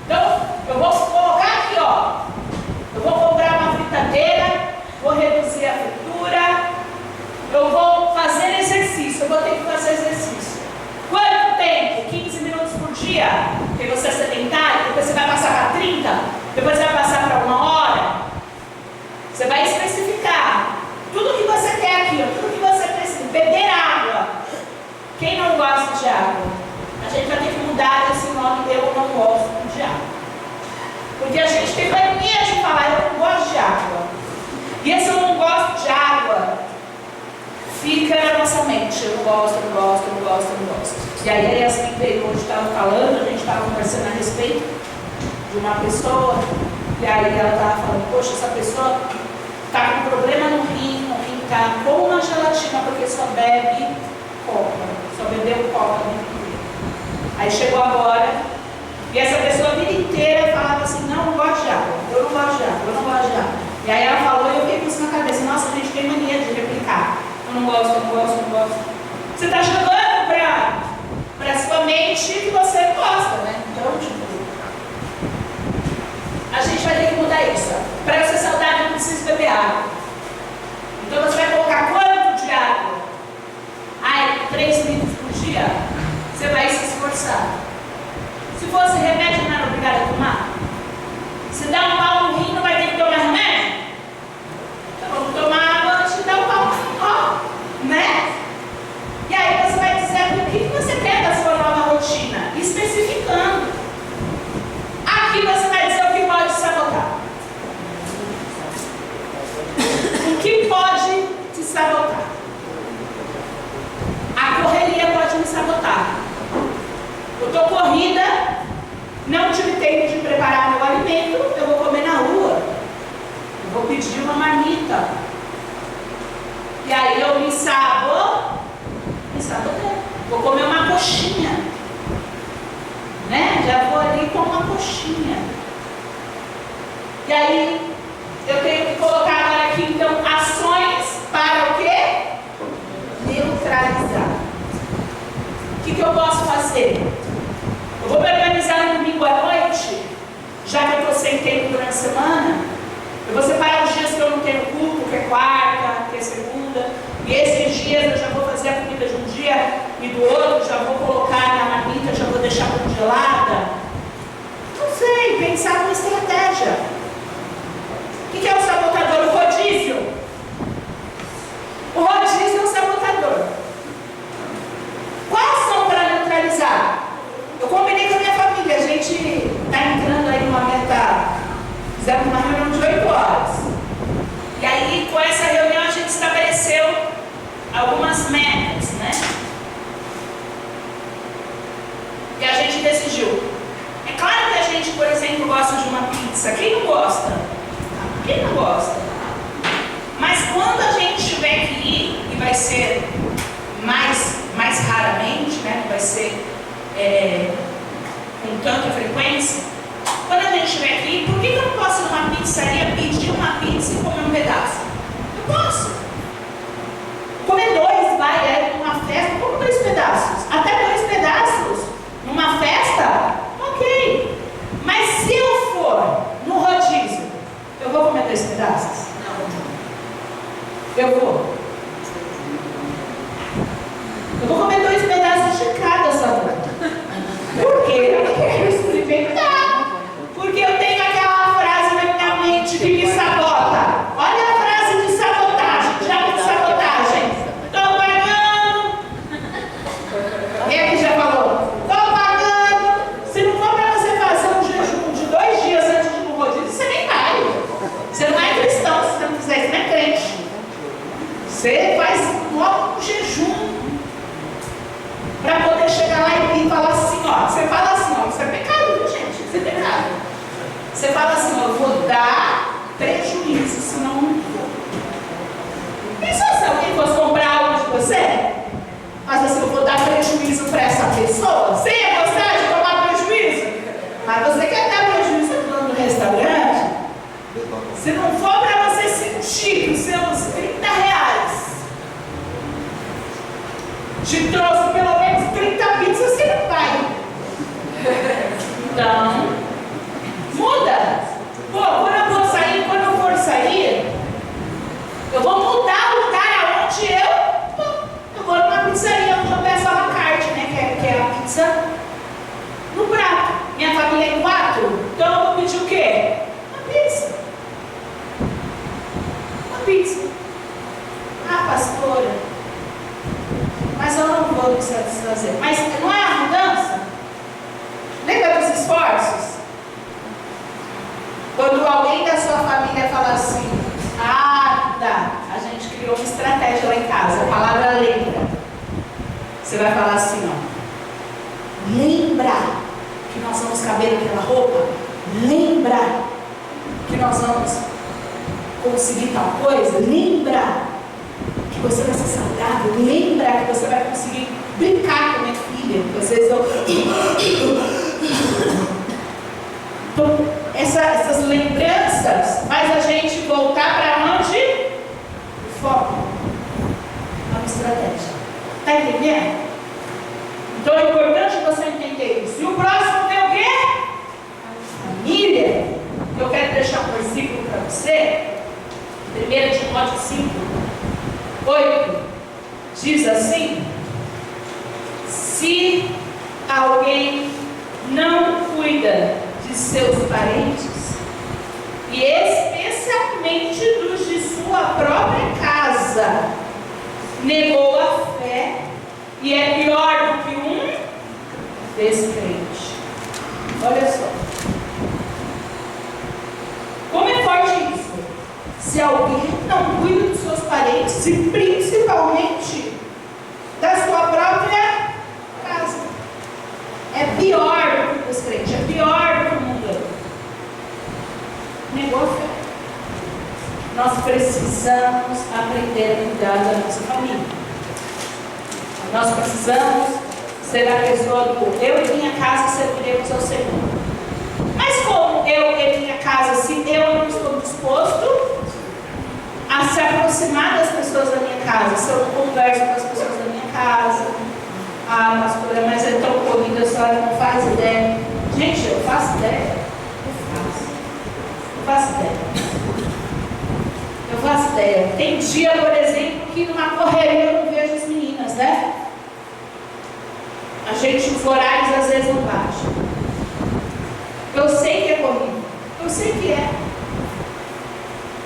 Então, eu vou colocar aqui, ó, eu vou comprar uma fritadeira, vou reduzir a fritura, eu vou fazer exercício, eu vou ter que fazer exercício. Quanto tempo? 15 minutos por dia? Porque você é sedentário, depois você vai passar para 30, depois você vai passar para 1 hora. Você vai especificar tudo que você quer aqui, ó, tudo que você precisa. Beber água. Quem não gosta de água? A gente vai ter que mudar esse nome, eu não gosto de água. Porque a gente tem mania de falar, eu não gosto de água. E esse eu não gosto de água fica na nossa mente. Eu não gosto, eu não gosto, eu não gosto, eu não gosto. E aí a Yasmin veio hoje, estava falando, a gente estava conversando a respeito de uma pessoa, e aí ela estava falando, poxa, essa pessoa está com problema no rim está com uma gelatina, porque só bebe coca, só bebeu coca a vida inteira. Aí chegou agora, e essa pessoa a vida inteira falava assim, não gosto de água, eu não gosto de água, eu não gosto de água. E aí ela falou, e eu fiquei com isso na cabeça, nossa, a gente tem mania de replicar. Eu não gosto, eu não gosto, eu não gosto. Você está jogando para a sua mente que você gosta, né? Então, tipo, a gente vai ter que mudar isso. Para ser saudável, não precisa beber água. Então você vai colocar quanto de água? 3 litros por dia? Você vai se esforçar. Se fosse remédio, não era obrigado a tomar? Se dá um pau no rim, não vai ter que tomar remédio? Então vamos tomar água antes de dar um pau no rim, ó, né? E aí você vai dizer o que você quer da sua nova rotina, especificando. Aqui você vai dizer o que pode sabotar. O que pode te sabotar? A correria pode me sabotar. Eu estou corrida, não tive tempo de preparar meu alimento, eu vou comer na rua. Eu vou pedir uma marmita. E aí eu me sabotei. Vou comer uma coxinha. Né? Já vou ali com uma coxinha. E aí eu tenho que colocar agora aqui então ações para o quê? Neutralizar. O que eu posso fazer? Eu vou me organizar no domingo à noite, já que eu estou sem tempo durante a semana. Eu vou separar os dias que eu não tenho culto, que é quarta, que é segunda. E esses dias eu já vou fazer a comida de um dia e do outro, já vou colocar na marmita, já vou deixar congelada. Não sei, pensar numa estratégia. O que é o sabotador? O rodízio. O rodízio é um sabotador. Quais são para neutralizar? Eu combinei com a minha família, a gente está entrando aí numa meta, fizemos uma reunião de 8 horas. E aí, com essa reunião, a gente estabeleceu algumas metas, né? E a gente decidiu. É claro que a gente, por exemplo, gosta de uma pizza. Quem não gosta? Quem não gosta? Mas quando a gente tiver que ir, e vai ser mais raramente, né? Vai ser com tanta frequência, quando a gente tiver que ir, por que eu não posso ir numa pizzaria, pedir uma pizza e comer um pedaço? Eu posso. Comer 2, vai, numa festa, como 2 pedaços? Até 2 pedaços numa festa, ok. Mas se eu for no rodízio, eu vou comer 2 pedaços? Não. Eu vou. Eu vou comer 2 pedaços de cada sabor. Por quê? Eu quero experimentar. Porque eu tenho aquela frase na minha mente que me sabota. Olha a frase de sabotagem, diabo de sabotagem. Tô pagando. Quem aqui já falou? Tô pagando. Se não for para você fazer um jejum de 2 dias antes de ir no rodízio, você nem vai. Você não é cristão, se você não quiser, você não é crente. Você faz logo um jejum para poder chegar lá e falar assim, ó. Você fala assim, ó, isso é pecado, viu, gente? Isso é pecado. Você fala assim, ó, eu vou dar prejuízo, senão não vou. Pensou se alguém fosse comprar algo de você? Mas assim, eu vou dar prejuízo para essa pessoa? Você ia gostar de tomar prejuízo? Mas você quer dar prejuízo no restaurante? Se não for para você sentir os seus R$30 te trouxe pelo menos 30 pizzas, você não vai. Então, muda. Pô, quando eu for sair, eu vou mudar o lugar aonde eu vou numa pizzaria onde eu peço a la carte, né? Que é a pizza no prato. Minha família é em 4, então eu vou pedir o quê? Uma pizza. Uma pizza. Ah, pastora, mas eu não vou me satisfazer. Mas não é a mudança? Lembra dos esforços? Quando alguém da sua família fala assim, a gente criou uma estratégia lá em casa, a palavra lembra. Você vai falar assim, ó. Lembra que nós vamos caber naquela roupa? Lembra que nós vamos conseguir tal coisa? Lembra que você vai ser saudável? Lembra que você vai conseguir brincar com a minha filha? Que às vezes Então, essas lembranças faz a gente voltar para onde? O foco. É uma estratégia. Está entendendo? Então é importante você entender isso. E o próximo tem o quê? Família. Eu quero deixar um versículo para você. 1 Timóteo 5, 8. Diz assim: se alguém não cuida de seus parentes, e especialmente dos de sua própria casa, negou a fé e é pior do que um descrente. Olha só. Como é forte isso? Se alguém não cuida dos seus parentes e principalmente da sua própria casa, é pior do que o descrente, é pior do que o mundano. Negou a fé. Nós precisamos aprender a cuidar da nossa família. Nós precisamos ser a pessoa do eu e minha casa serviremos ao Senhor. Mas como eu e minha casa, se eu não estou disposto a se aproximar das pessoas da minha casa, se eu não converso com as pessoas da minha casa, pastora, mas é tão corrida, a senhora não faz ideia Gente, eu faço ideia. Eu faço ideia. Eu faço ideia. Tem dia, por exemplo, que numa correria eu não vejo as meninas, né? A gente, os horários às vezes não batem. Eu sei que é corrido. Eu sei que é.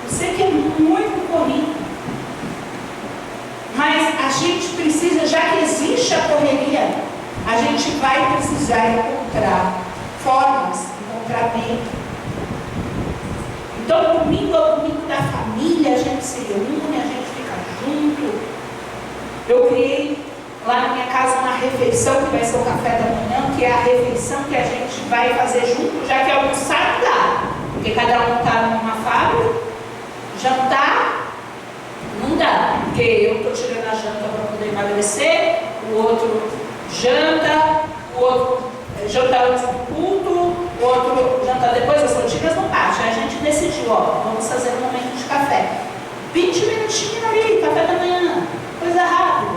Eu sei que é muito corrido. Mas a gente precisa, já que existe a correria, a gente vai precisar encontrar formas, encontrar meio. Então, domingo é o domingo da família, a gente se reúne, a gente fica junto. Eu criei lá na minha casa uma refeição, que vai ser o café da manhã, que é a refeição que a gente vai fazer junto, já que almoçar não dá, porque cada um está numa fábrica. Jantar não dá, porque eu estou tirando a janta para poder emagrecer, o outro janta, o outro janta antes do culto, o outro janta depois, as rotinas não batem. Aí a gente decidiu, ó, vamos fazer um momento de café. 20 minutinhos ali, café da manhã, coisa rápida,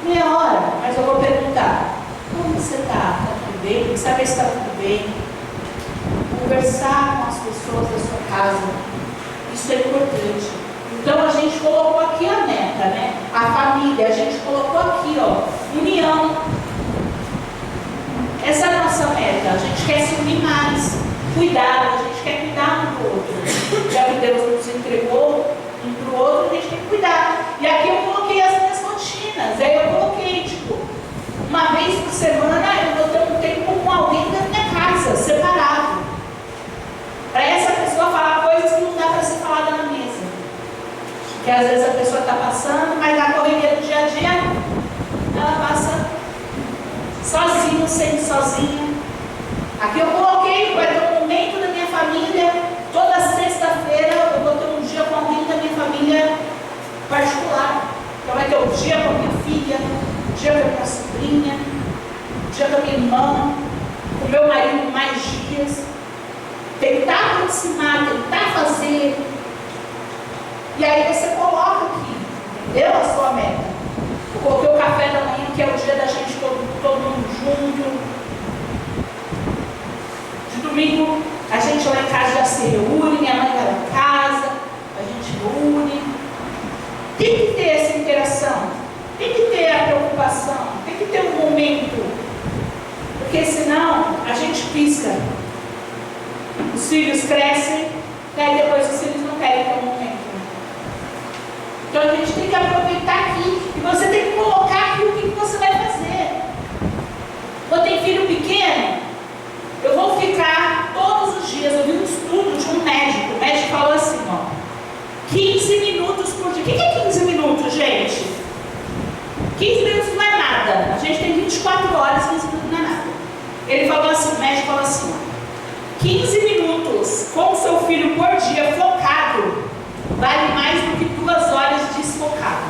meia hora, mas eu vou perguntar, como você está? Está tudo bem? Saber se está tudo bem? Conversar com as pessoas da sua casa, isso é importante. Então a gente colocou aqui a meta, né? A família, a gente colocou aqui, ó, união. Essa é a nossa meta. A gente quer se unir mais, cuidar, a gente quer cuidar um do outro. Já que Deus nos entregou um para o outro, a gente tem que cuidar. E aqui eu coloquei as minhas rotinas. Aí eu coloquei, tipo, uma vez por semana eu vou ter um tempo com alguém da minha casa, separado. Para essa pessoa falar coisas que não dá para ser falada na mesa. Que às vezes a pessoa está passando, mas na correria do dia a dia, ela passa sozinha, sendo sozinha. Aqui eu coloquei, vai ter um momento da minha família, toda sexta-feira eu vou ter um dia com alguém da minha família particular. Então vai ter um dia com a minha filha, um dia com a minha sobrinha, um dia com a minha irmã, com o meu marido mais dias. Tentar aproximar, tentar fazer. E aí você coloca aqui, entendeu? A sua meta. Eu coloquei o café da manhã, que é o dia da gente todo mundo junto. De domingo, a gente lá em casa já se reúne, minha mãe vai lá em casa, a gente reúne. Tem que ter essa interação, tem que ter a preocupação, tem que ter um momento. Porque senão a gente pisca. Os filhos crescem, daí depois os filhos não querem ter um momento. Então a gente tem que aproveitar aqui, e você tem que colocar aqui o que você vai fazer. Quando tem filho pequeno, eu vou ficar todos os dias. Eu vi um estudo de um médico. O médico falou assim, ó, 15 minutos por dia. O que é 15 minutos, gente? 15 minutos não é nada. A gente tem 24 horas, 15 minutos não é nada. Ele falou assim, o médico falou assim, ó, 15 minutos com o seu filho por dia focado vale mais do que 2 horas desfocado.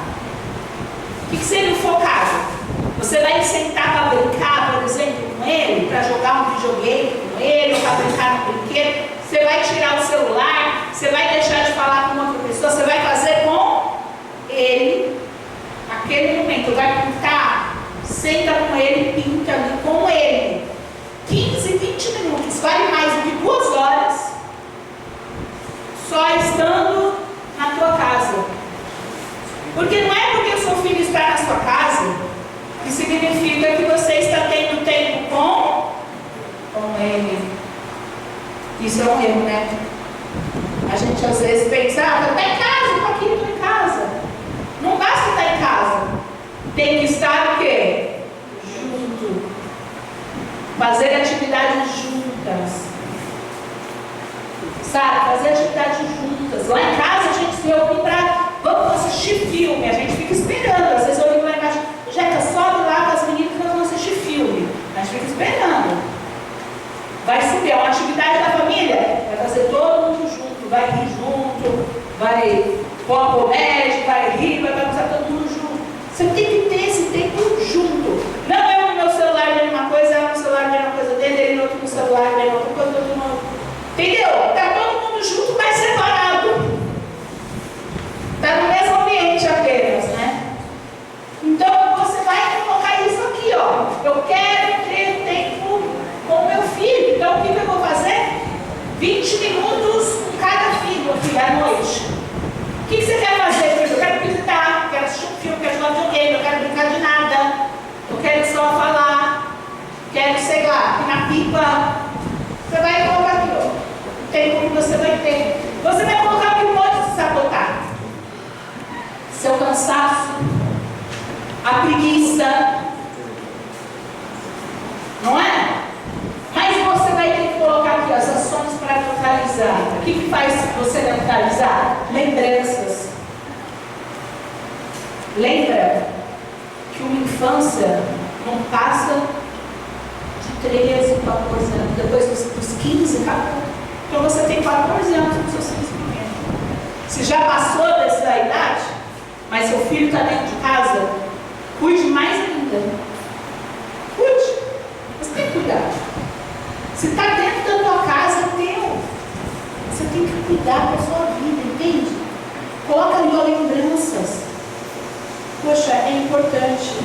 O que seria o focado? Você vai sentar para brincar, por exemplo, com ele, para jogar um videogame com ele, ou para brincar no brinquedo. Você vai tirar o celular, você vai deixar de falar com outra pessoa, você vai fazer com ele aquele momento. Vai pintar, senta com ele, pinta ali com ele. 15, 20 minutos, vale mais do que 2 horas só estando na tua casa. Porque não é porque o seu filho está na sua casa que significa que você está tendo tempo com ele. Isso é um erro, né? A gente às vezes pensa, está em casa, estou aqui, estou em casa. Não basta estar em casa, tem que estar o quê? Junto. Fazer atividades juntas. Sabe? Fazer atividades juntas. Lá em casa a gente se reúne para vamos assistir filme. A gente fica esperando. Às vezes eu ligo lá embaixo, Jeca, sobe lá com as meninas que nós vamos assistir filme. A gente fica esperando. Vai subir, é uma atividade da família. Vai fazer todo mundo junto. Vai rir junto. Vai pôr a comédia, vai rir, vai passar todo mundo junto. Você tem que ter esse tempo junto. Não é o meu celular vendo uma coisa, é o meu celular vendo uma coisa dele, ele no outro celular vendo outra coisa, outro no outro. Entendeu? Está todo mundo junto, mas separado. Está no mesmo ambiente apenas, né? Então você vai colocar isso aqui, ó. Eu quero ter tempo com meu filho. 20 minutos com cada filho aqui à noite. O que você quer fazer, filho? Eu quero pintar, eu quero assistir um filme, eu quero jogar videogame, eu quero brincar de nada, eu quero só falar, quero, sei lá, pinar pipa. Você vai colocar aqui, ó. O tempo que você vai ter. Você vai colocar aqui um monte de sabotar. Seu cansaço, a preguiça, não é? Mas você vai ter que colocar aqui as ações para neutralizar. O que faz você neutralizar? Lembranças. Lembra que uma infância não passa de 13, 14 anos, depois dos 15, 14. Então você tem 14 anos com seus filhos pequenos. Se já passou dessa idade, mas seu filho está dentro de casa, cuide mais ainda. Cuide. Você tem que cuidar. Se está dentro da tua casa, é teu. Você tem que cuidar da sua vida, entende? Coloca ali lembranças. Poxa, é importante.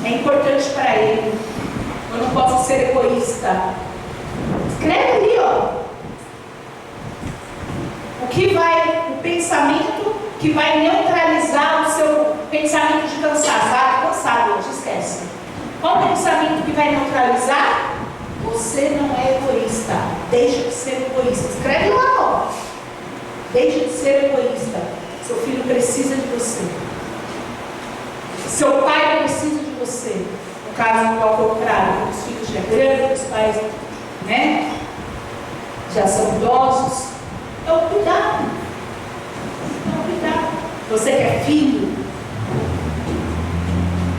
É importante para ele. Eu não posso ser egoísta. Escreve ali, ó. O pensamento que vai neutralizar o seu pensamento de cansaço. Ah, cansado, hoje esquece. Qual o pensamento que vai neutralizar? Você não é egoísta. Deixa de ser egoísta. Escreve lá, ó. Deixa de ser egoísta. Seu filho precisa de você. Seu pai precisa de você. No caso, ao contrário, os filhos já grandes, os pais, né? Já são idosos. Então, cuidado. Então, cuidado. Você que é filho,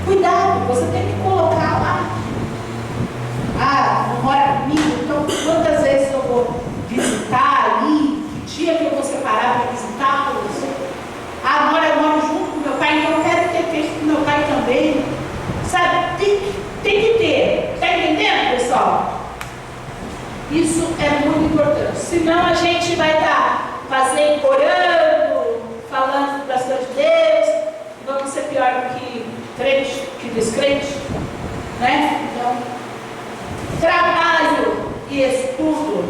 cuidado. Você tem que colocar lá. Ah, não mora comigo, então quantas vezes eu vou visitar ali? Que dia que eu vou separar para visitá-los? Ah, eu moro junto com meu pai, então eu quero ter tempo com meu pai também. Sabe, tem que ter. Está entendendo, pessoal? Isso é muito importante. Senão a gente vai estar fazendo, orando, falando das coisas de Deus, e vamos ser pior do que crente, que descrente, né? Então, trabalho e estudo.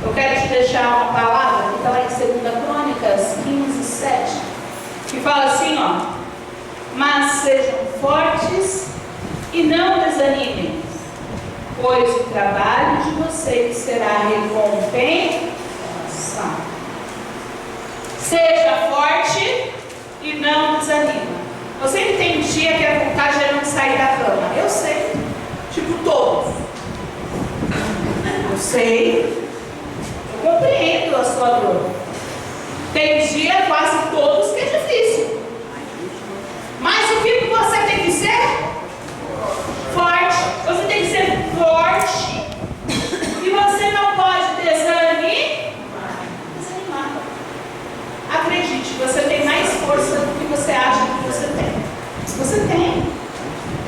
Eu quero te deixar uma palavra que está lá em 2 Crônicas 15, 7, que fala assim, ó: mas sejam fortes e não desanimem, pois o trabalho de vocês será recompensa. Seja forte e não desanima. Você entendia que a vontade era não sair da cama? Eu sei. Tipo, todos. Eu sei. Eu compreendo a sua dor. Tem dia, quase todos, que é difícil. Mas o que você tem que ser? Forte. Você tem que ser forte. E você não pode desanimar. Acredite, você tem mais força do que você acha que você tem. Você tem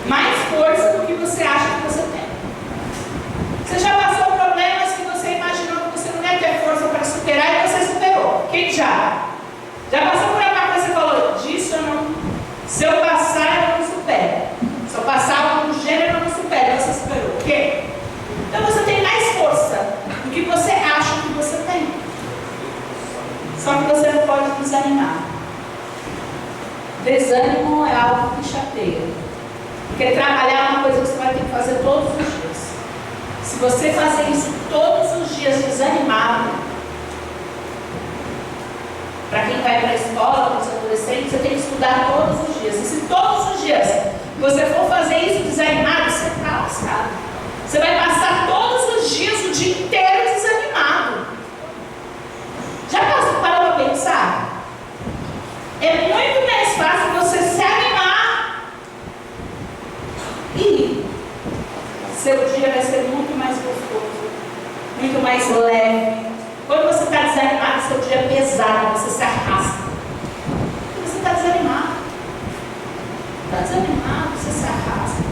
mais força do que você acha que você tem. Você já passou problemas que você imaginou que você não ia ter força para superar e você superou. Quem já? Já passou por alguma coisa e falou, disso eu não. Se eu passar, eu não supero. Se eu passar algum gênero, eu não supero. Você superou. O quê? Então você tem mais força do que você acha que você tem. Só que você não pode desanimar. Desânimo é algo que chateia. Porque trabalhar é uma coisa que você vai ter que fazer todos os dias. Se você fazer isso todos os dias desanimado, para quem vai para a escola, para os adolescentes, você tem que estudar todos os dias. E se todos os dias você for fazer isso desanimado, você está lascado. Você vai passar todos os dias, o dia inteiro desanimado. Já parou para pensar? É muito mais fácil você se animar e seu dia vai ser muito mais gostoso, muito mais leve. Quando você está desanimado, seu dia é pesado, você se arrasta. Porque você está desanimado. Está desanimado, você se arrasta.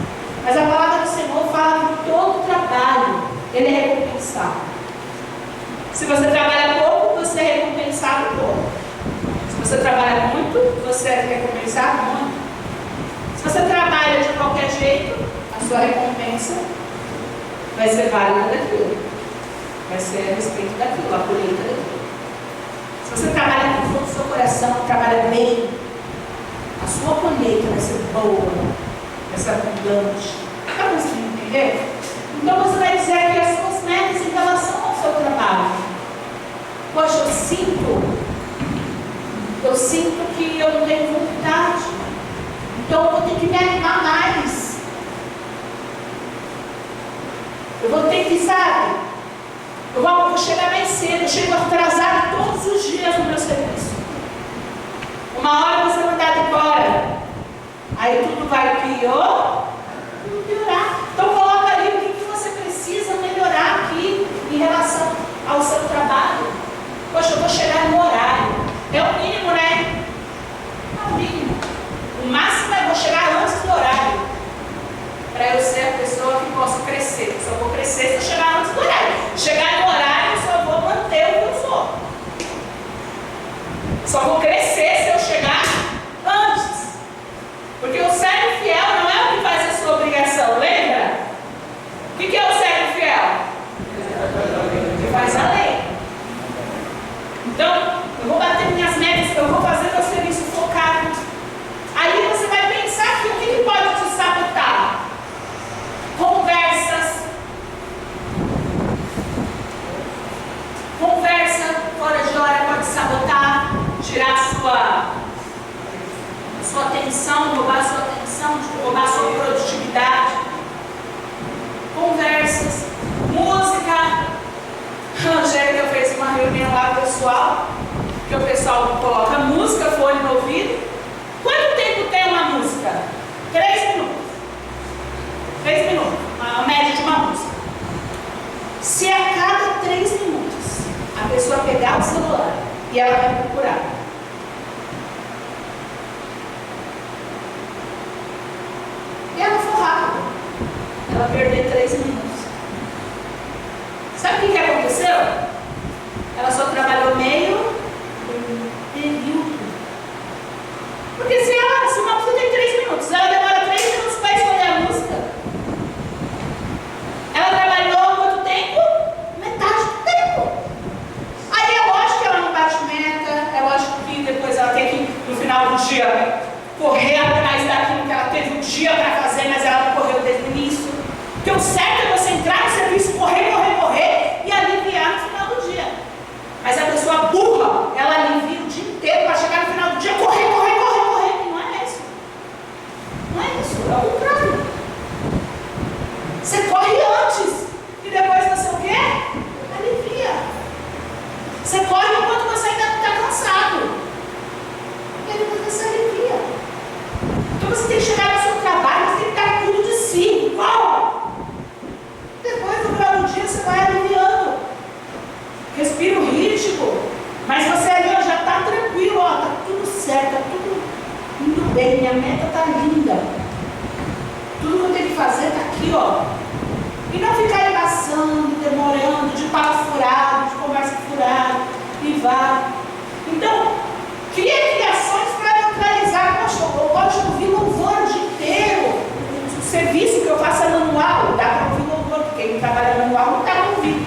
Mas a palavra do Senhor fala que todo trabalho, ele é recompensado. Se você trabalha pouco, você é recompensado pouco. Se você trabalha muito, você é recompensado muito. Se você trabalha de qualquer jeito, a sua recompensa vai ser válida daquilo. vai ser a respeito daquilo, a colheita daquilo. Se você trabalha com todo o seu coração, trabalha bem, a sua colheita vai ser boa, vai ser abundante. Está conseguindo entender? Então você vai dizer aqui as suas metas em relação ao seu trabalho. Poxa, eu sinto que eu não tenho vontade, então eu vou ter que me animar mais. Eu vou ter que, sabe, eu vou chegar mais cedo, eu chego atrasado todos os dias no meu serviço. Uma hora você mandar embora, aí tudo vai piorar. Então coloca ali o que você precisa melhorar aqui em relação ao seu trabalho. Poxa, eu vou chegar no horário. É o mínimo, né? É o mínimo. O máximo é eu vou chegar antes do horário, para eu ser a pessoa que possa crescer. Eu só vou crescer se eu chegar antes do horário. Chegar no horário, eu só vou manter o que eu sou. Só vou crescer se eu chegar antes. Porque o servo fiel não é o que faz a sua obrigação, lembra? O que é o servo fiel? O que faz a lei. Então, eu vou bater minhas metas, eu vou fazer meu serviço focado. Aí você vai pensar que o que pode te sabotar? Conversas. Conversa fora de hora pode sabotar, tirar a sua atenção, roubar a sua atenção, roubar a sua produtividade. Conversas, música. A Angélica fez uma reunião lá pessoal, que o pessoal coloca música, fone no ouvido. Quanto tempo tem uma música? 3 minutos. 3 minutos, a média de uma música. Se a cada 3 minutos a pessoa pegar o celular e ela vai procurar, e ela for rápida, ela perder 3 minutos. Sabe o que aconteceu? Ela só trabalhou meio período. Porque se uma música tem 3 minutos, ela demora 3 minutos para escolher a música. Ela trabalhou quanto tempo? Metade do tempo. Aí é lógico que ela não bate meta, é lógico que depois ela tem que, no final do dia, correr atrás daquilo que ela teve um dia para fazer, mas ela não correu desde o início. Porque o certo é você entrar no serviço, correr e aliviar no final do dia. Mas a pessoa burra, ela alivia o dia inteiro para chegar no final do dia, correr. E não é isso. Não é isso, é o contrário. Você corre antes e depois você o quê? Alivia. Você corre enquanto você ainda não está cansado. E depois você alivia. Então você tem que chegar no seu trabalho, você tem que dar tudo de si. Uau! Depois, no final do dia, você vai aliviando. Respira o ritmo. Mas você ali, ó, já está tranquilo, ó, está tudo certo, está tudo indo bem, minha meta está linda. Tudo que eu tenho que fazer está aqui, ó. E não ficar embaçando, demorando, de papo furado, de conversa furada, e vá. Então, cria criações para neutralizar. Poxa, eu gosto de ouvir louvor o dia inteiro. O serviço que eu faço é manual, dá para ouvir louvor, porque quem trabalha manual não dá para ouvir.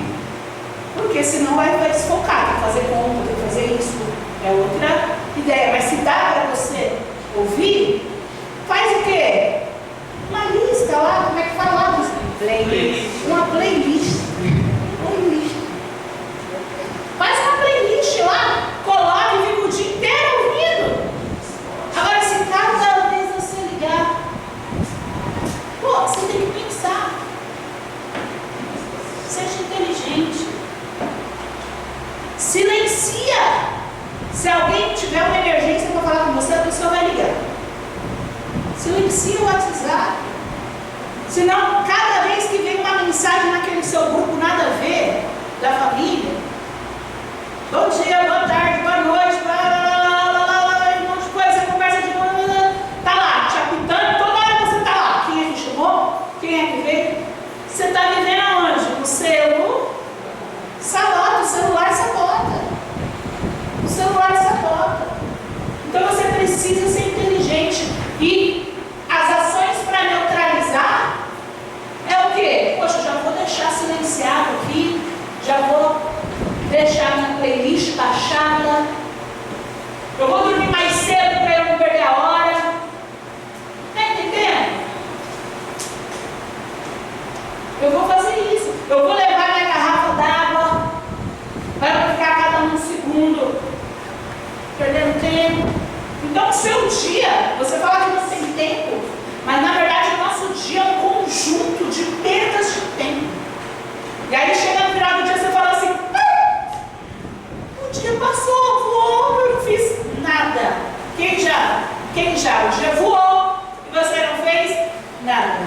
Porque senão vai desfocar, tem que fazer conta, tem que fazer isso. É outra ideia. Mas se dá para você ouvir, faz o quê? Uma lista lá, como é que fala lá? Playlist. Uma playlist. Faz uma playlist lá, coloca e fica o dia inteiro ouvindo. Agora, se cada vez você ligar, pô, você tem que pensar. Seja inteligente. Silencia. Se alguém tiver uma emergência para falar com você, a pessoa vai ligar. Silencia o WhatsApp. Senão, cada vez que vem uma mensagem naquele seu grupo, nada a ver, da família, bom dia, boa tarde, boa noite, um monte de coisa, conversa de tá lá, te apitando, toda hora você tá lá. Quem é que chamou? Quem é que veio? Você está vivendo aonde? No celular? O celular sabota. O celular sabota. Então você precisa ser inteligente. E as ações para neutralizar é o quê? Poxa, já vou deixar silenciado aqui, já vou deixar minha playlist baixada. Eu vou dormir mais cedo para eu não perder a hora. Está entendendo? Eu vou fazer isso. Eu vou levar minha garrafa d'água para não ficar cada um segundo perdendo tempo. Então, o seu dia, você fala que não tem tempo, mas na verdade o nosso dia é um conjunto de perdas de tempo. E aí chega no final do dia você fala assim: o dia passou, voou, eu não fiz nada. Quem já? O dia voou e você não fez nada.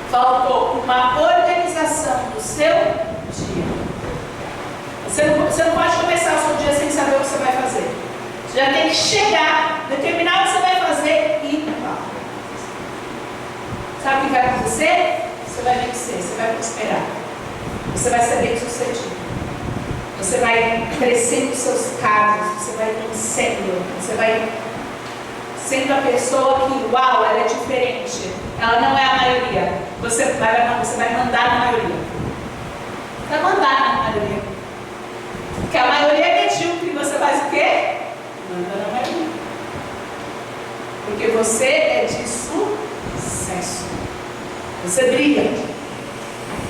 Faltou uma organização do seu dia. Você não pode começar o seu dia sem saber o que você vai fazer. Você já tem que chegar, determinar o que você vai fazer e ir lá. Sabe o que vai acontecer? Você vai vencer, você vai prosperar. Você vai ser bem sucedido. Você vai crescendo os seus cargos, você vai vencendo, você vai sendo a pessoa que, uau, ela é diferente. Ela não é a maioria. Você vai mandar na maioria. Vai mandar na maioria. Porque a maioria é medíocre e você faz o quê? Manda na maioria. Porque você é de sucesso. Você brilha.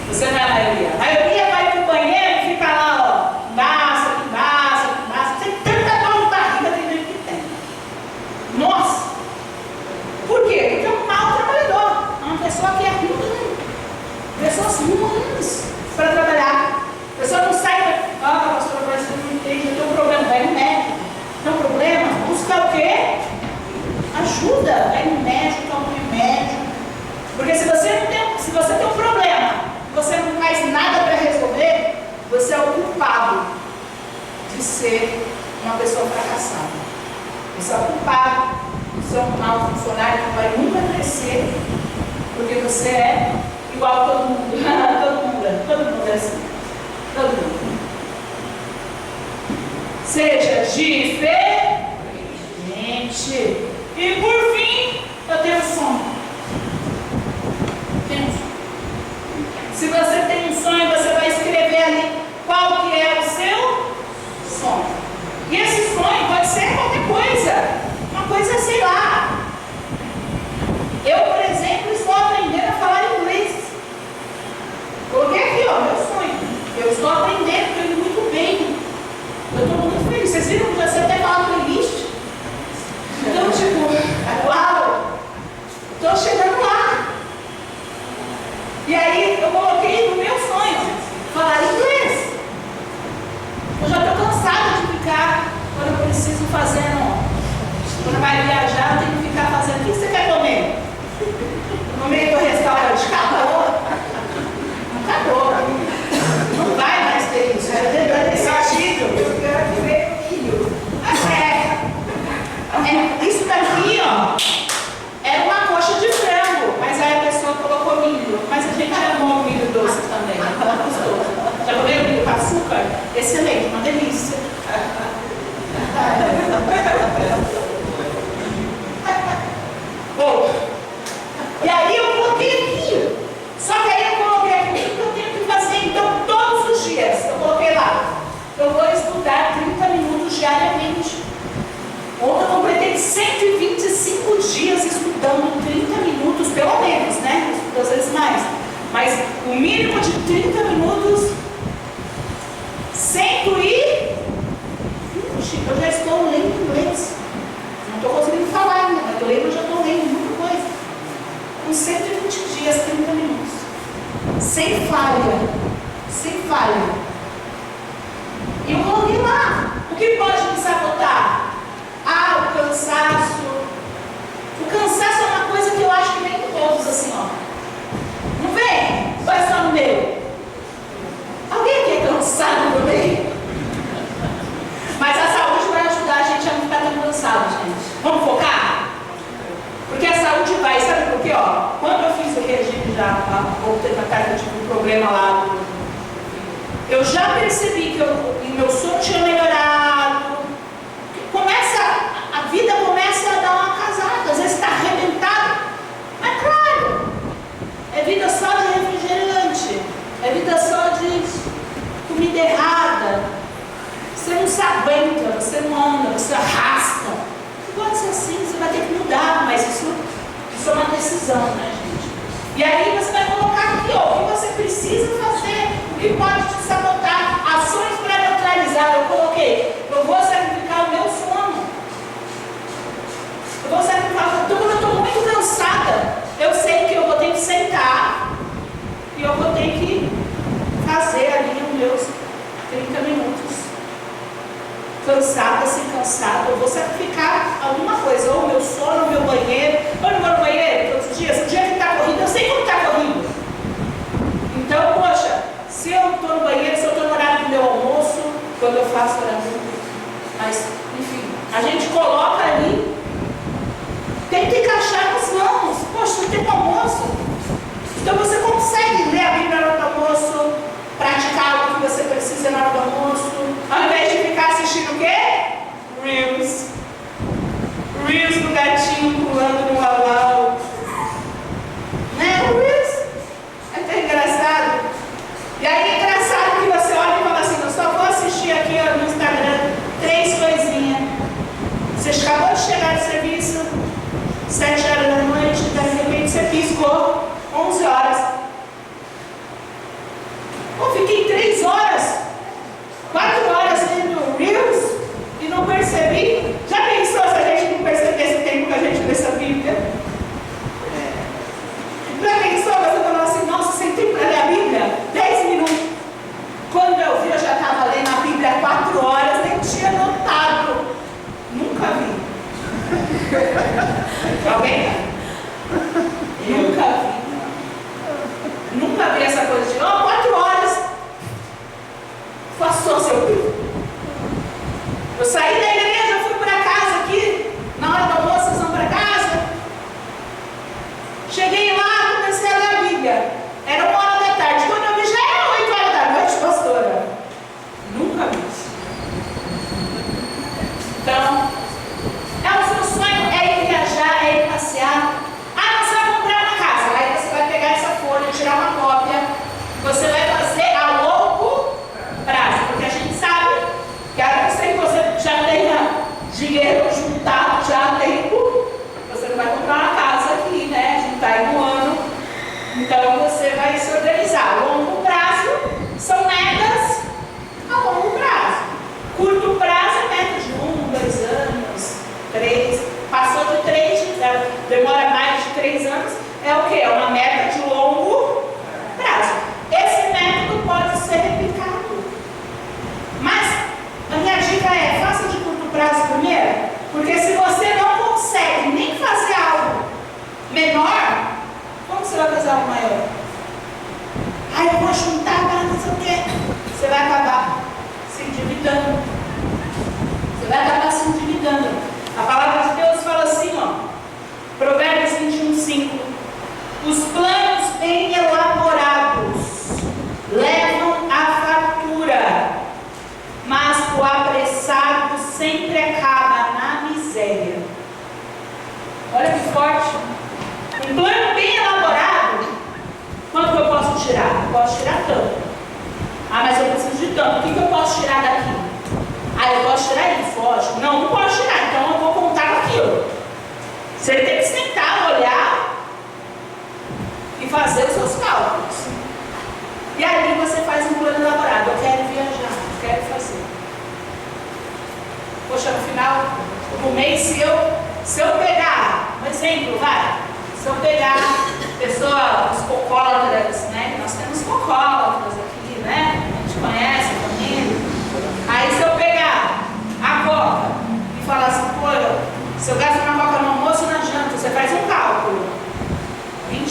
Você não é a maioria. A maioria vai pro banheiro e fica lá, ó. Embaça. Tem tanta dor de barriga, tem gente que tem. Nossa! Por quê? Porque é um mau trabalhador. É uma pessoa que é ruim. Pessoas ruins para trabalhar. A pessoa não sai, pastor, parece que não entende, eu tenho um problema. Vai no médico. Tem um problema? Busca o quê? Ajuda. Vai no médico, toma um remédio. Porque se você tem um problema, você não faz nada para resolver, você é o culpado de ser uma pessoa fracassada. Você é o culpado de ser um mau funcionário que vai nunca crescer, porque você é igual a todo mundo. Todo mundo é assim. Todo mundo. Seja diferente. E por fim, eu tenho sono. Se você tem um sonho, você vai escrever ali qual que é o seu sonho. E esse sonho pode ser qualquer coisa. Uma coisa, sei lá. Eu, por exemplo, estou aprendendo a falar inglês. Coloquei aqui, ó, meu sonho. Eu estou aprendendo, estou indo muito bem. Eu estou muito feliz. Vocês viram que você até fala playlist? Então, tipo, uau! Estou chegando lá. E aí eu coloquei no meu sonho falar inglês. Eu já estou cansada de ficar, quando eu preciso fazendo, quando vai viajar, eu tenho que ficar fazendo. O que você quer comer? No meio do restaurante, acabou. Acabou. Não vai mais ter isso. É decidido. Eu quero comer milho. Isso daqui, ó, era uma coxa de frango, mas aí a pessoa colocou milho. Mas a gente amou o milho doce também, ela gostou. Já comeu milho com açúcar? Excelente, uma delícia. Bom, e aí eu coloquei aqui. Só que aí eu coloquei aqui o que eu tenho que fazer, então, todos os dias. Eu coloquei lá. Eu vou estudar 30 minutos diariamente. Ontem eu completei 125 dias estudando 30 minutos, pelo menos, né? Eu estudo às vezes mais. Mas o mínimo de 30 minutos, 120. Eu já estou lendo inglês. Não estou conseguindo falar ainda, mas eu lembro, eu já estou lendo muita coisa. Com 120 dias, 30 minutos. Sem falha. Sem falha. E eu coloquei lá. O que pode me sabotar? O cansaço. O cansaço é uma coisa que eu acho que vem com todos assim, ó. Não vem? Ou é só no meu? Alguém aqui é cansado no meio? Mas a saúde vai ajudar a gente a não ficar tão cansado, gente. Vamos focar? Porque a saúde vai, sabe por quê? Ó, quando eu fiz o regime já há pouco tempo atrás, eu tive um problema lá. Eu já percebi que meu sono tinha melhorado. A vida começa a dar uma casada, às vezes está arrebentado. Mas claro, é vida só de refrigerante, é vida só de comida errada. Você não se aguenta, você não anda, você arrasta. Não pode ser assim, você vai ter que mudar, mas isso é uma decisão, né, gente? E aí você vai colocar aqui, ó, o que você precisa fazer, o que pode te sabotar, ações para neutralizar. Eu coloquei, eu vou sacrificar o meu sono. Eu vou sacrificar, quando eu estou muito cansada, eu sei que eu vou ter que sentar e eu vou ter que fazer ali os meus 30 minutos. Cansada, sem cansada, eu vou sacrificar alguma coisa, ou o meu sono, ou o meu banheiro. Eu não vou no banheiro todos os dias, o dia que está corrido, eu sei como está corrido. Então, poxa, se eu estou no banheiro, se eu estou no horário do meu almoço, quando eu faço horário, mas, enfim, a gente coloca ali, tem que encaixar nas mãos. Poxa, não tem almoço. Então você consegue ler a Bíblia na hora do almoço, praticar algo que você precisa na hora do almoço, ao invés de ficar assistindo o quê? Reels. Reels do gatinho pulando no alau. Né? Reels. É tão engraçado. E aí é engraçado que você olha e fala assim, eu só vou assistir aqui ó, no Instagram 3 coisinhas. Você acabou de chegar do serviço, 7 horas da noite, de repente você piscou 11 horas. Eu fiquei 3 horas, 4 horas vendo Reels e não percebi. Já pensou se a gente não percebesse o tempo que a gente lê essa Bíblia? Já pensou? Você falou assim, nossa, sem tempo para ler a Bíblia? 10 minutos. Quando eu vi, eu já estava lendo a Bíblia 4 horas, nem tinha notado. Nunca vi. Alguém? Nunca vi. Nunca vi essa coisa de 4 horas. Passou seu tempo. Eu saí da igreja, fui para casa aqui. Na hora do almoço, vocês vão para casa. Cheguei lá, comecei a ler a Bíblia. Era 1 hora da tarde. Quando eu vi, já era 8 horas da noite, pastora. Nunca vi isso. Então, o seu sonho é ir viajar, é ir passear. Ah, você vai comprar uma casa. Aí você vai pegar essa folha, tirar uma cópia. Você vai fazer a longo prazo. Porque a gente sabe que a não ser que você já tenha dinheiro juntado já há tempo, você não vai comprar uma casa aqui, né? Juntar em um ano. Então você vai se organizar. A longo prazo são metas a longo prazo. Curto prazo é meta de 1, 2 anos, 3. Passou de 3, demora mais de 3 anos, é o que? É uma meta de longo prazo. Esse método pode ser replicado. Mas a minha dica é, faça de curto prazo primeiro, porque se você não consegue nem fazer algo menor, como você vai fazer algo maior? Ah, eu vou juntar para não sei o quê. Você vai acabar se endividando. Você vai acabar se endividando. A palavra de Deus fala assim, ó, Provérbios 21:5. Os planos bem elaborados levam à fartura, mas o apressado sempre acaba na miséria. Olha que forte. Um plano bem elaborado, quanto que eu posso tirar? Eu posso tirar tanto. Ah, mas eu preciso de tanto. O que eu posso tirar daqui? Ah, eu posso tirar isso, lógico. Não posso tirar, então eu vou contar com aquilo. Você tem que sentar, olhar e fazer os seus cálculos. E aí você faz um plano elaborado. Eu quero viajar, eu quero fazer. Poxa, no final do mês, se eu pegar, um exemplo, vai. Se eu pegar os cocólatras, né? Nós temos cocólatras aqui, né? A gente conhece a família. Aí se eu pegar a coca e falar assim, pô, se eu gasto na coca no almoço ou na janta, você faz um cálculo. R$20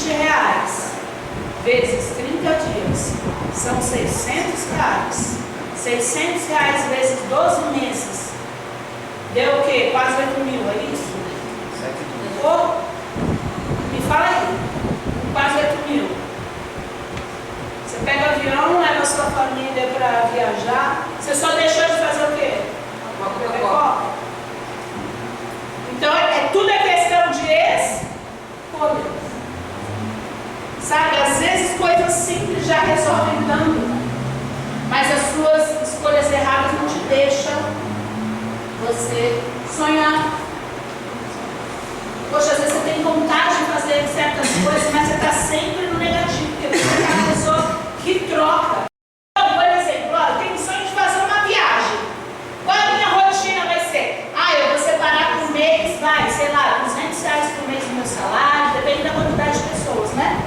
vezes 30 dias são R$600. R$600 vezes 12 meses. Deu o quê? Quase 8 mil, é isso? Oh, me fala aí. Quase 8 mil. Você pega o avião, leva a sua família para viajar. Você só deixou de fazer o quê? Coca. Então, tudo é questão de escolha. Sabe, às vezes coisas simples já resolvem tanto. mas as suas escolhas erradas não te deixam você sonhar. Poxa, às vezes você tem vontade de fazer certas coisas, mas você está sempre no negativo, porque você é uma pessoa que troca. Então, por exemplo, ó, eu tenho o sonho de fazer uma viagem. Qual a minha rotina vai ser? Eu vou separar por mês, sei lá, R$200 por mês do meu salário, depende da quantidade de pessoas, né?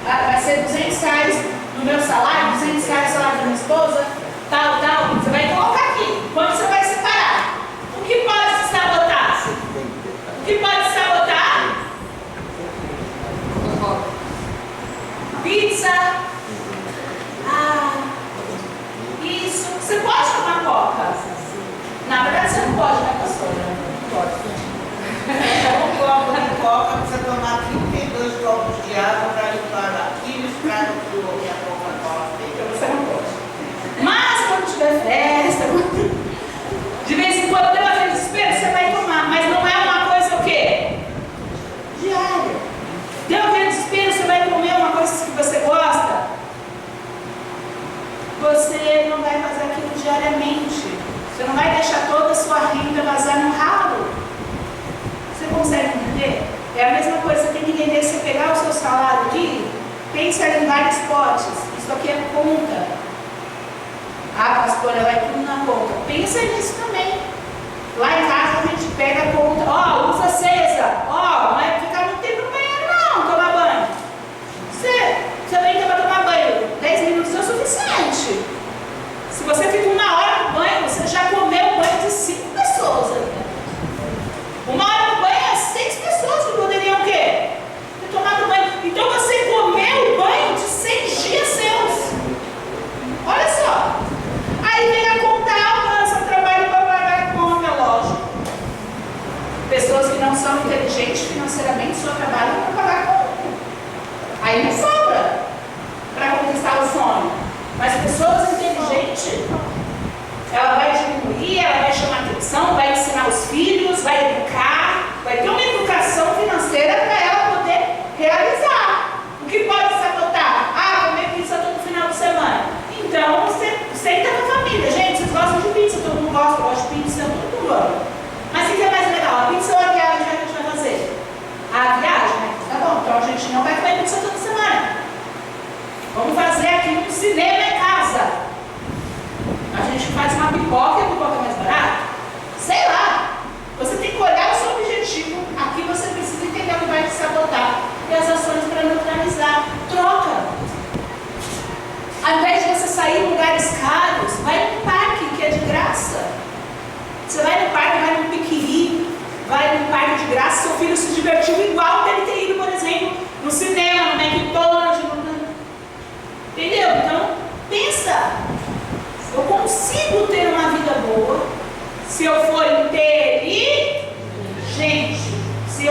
Vai ser R$200 no meu salário, R$200 no salário da minha esposa, tal. Você vai colocar aqui. Quando você vai separar? O que pode se sabotar? O que pode se sabotar? Pizza. Isso. Você pode tomar coca? Na verdade você não pode, né, pastora? Não pode. Um copo de coca precisa tomar 32 copos de água para limpar aquilo, estraga tudo que a Coca-Cola fez. Então você não pode. Mas quando tiver festa, de vez em quando deu aquele desespero, você vai tomar. Mas não é uma coisa o quê? Diária. Deu aquele desespero, você vai comer uma coisa que você gosta. Você não vai fazer aquilo diariamente. Você não vai deixar toda a sua renda vazar no ralo. Você consegue entender? É a mesma coisa, você tem que entender, você pegar o seu salário aqui, pensa em vários potes. Isso aqui é conta. Pastora, vai tudo na conta. Pensa nisso também. Lá em casa a gente pega a conta. Luz acesa. Não é ficar muito tempo no banheiro não, tomar banho. Você vem para tomar banho, 10 minutos é o suficiente. Se você fica 1 hora no banho, você já comeu o banho de 5 pessoas ali. 1 hora no banho é 6 pessoas que poderiam o quê? Ter tomado banho. Então você comeu o banho de 6 dias seus. Olha só. Aí vem a conta alta, você trabalha para pagar a conta, lógico. Pessoas que não são inteligentes financeiramente só trabalham para pagar a conta. Aí não sobra para conquistar o sonho. Mas pessoas inteligentes, ela vai diminuir, ela vai chamar atenção, vai ensinar os filhos, vai educar, vai ter uma educação financeira para ela poder realizar. O que pode sabotar? Comer pizza todo final de semana. Então, você senta com a família. Gente, vocês gostam de pizza? Todo mundo gosta, eu gosto de pizza, todo mundo ama. Mas o que é mais legal? A pizza ou a viagem que a gente vai fazer? A viagem, né? Tá bom, então a gente não vai comer pizza toda semana. Vamos fazer aqui no cinema em casa. A gente faz uma pipoca e a pipoca é mais barata? Sei lá. Você tem que olhar o seu objetivo. Aqui você precisa entender o que vai te sabotar. E as ações para neutralizar. Troca. Ao invés de você sair em lugares caros, vai no parque, que é de graça. Você vai no parque, vai no Piquiri, vai no parque de graça, seu filho se divertiu igual dele ter ido, por exemplo, no cinema, no McDonald's. Entendeu? Então, pensa. Eu consigo ter uma vida boa se eu for inteligente. Se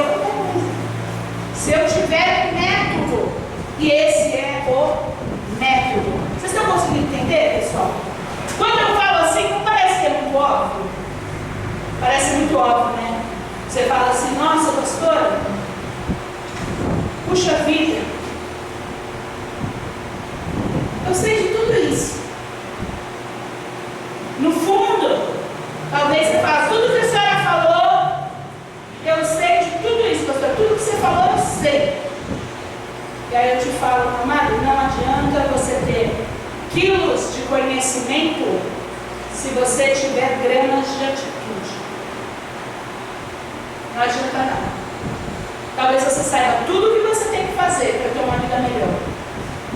eu tiver um método. E esse é o método. Vocês estão conseguindo entender, pessoal? Quando eu falo assim, não parece que é muito óbvio? Parece muito óbvio, né? Você fala assim, nossa, pastora, puxa vida, eu sei de tudo isso. No fundo, talvez você fale, tudo que a senhora falou, eu sei de tudo isso, pastor, tudo que você falou, eu sei. E aí eu te falo, amado, não adianta você ter quilos de conhecimento se você tiver gramas de atitude. Não adianta nada. Talvez você saiba tudo o que você tem que fazer para ter uma vida melhor.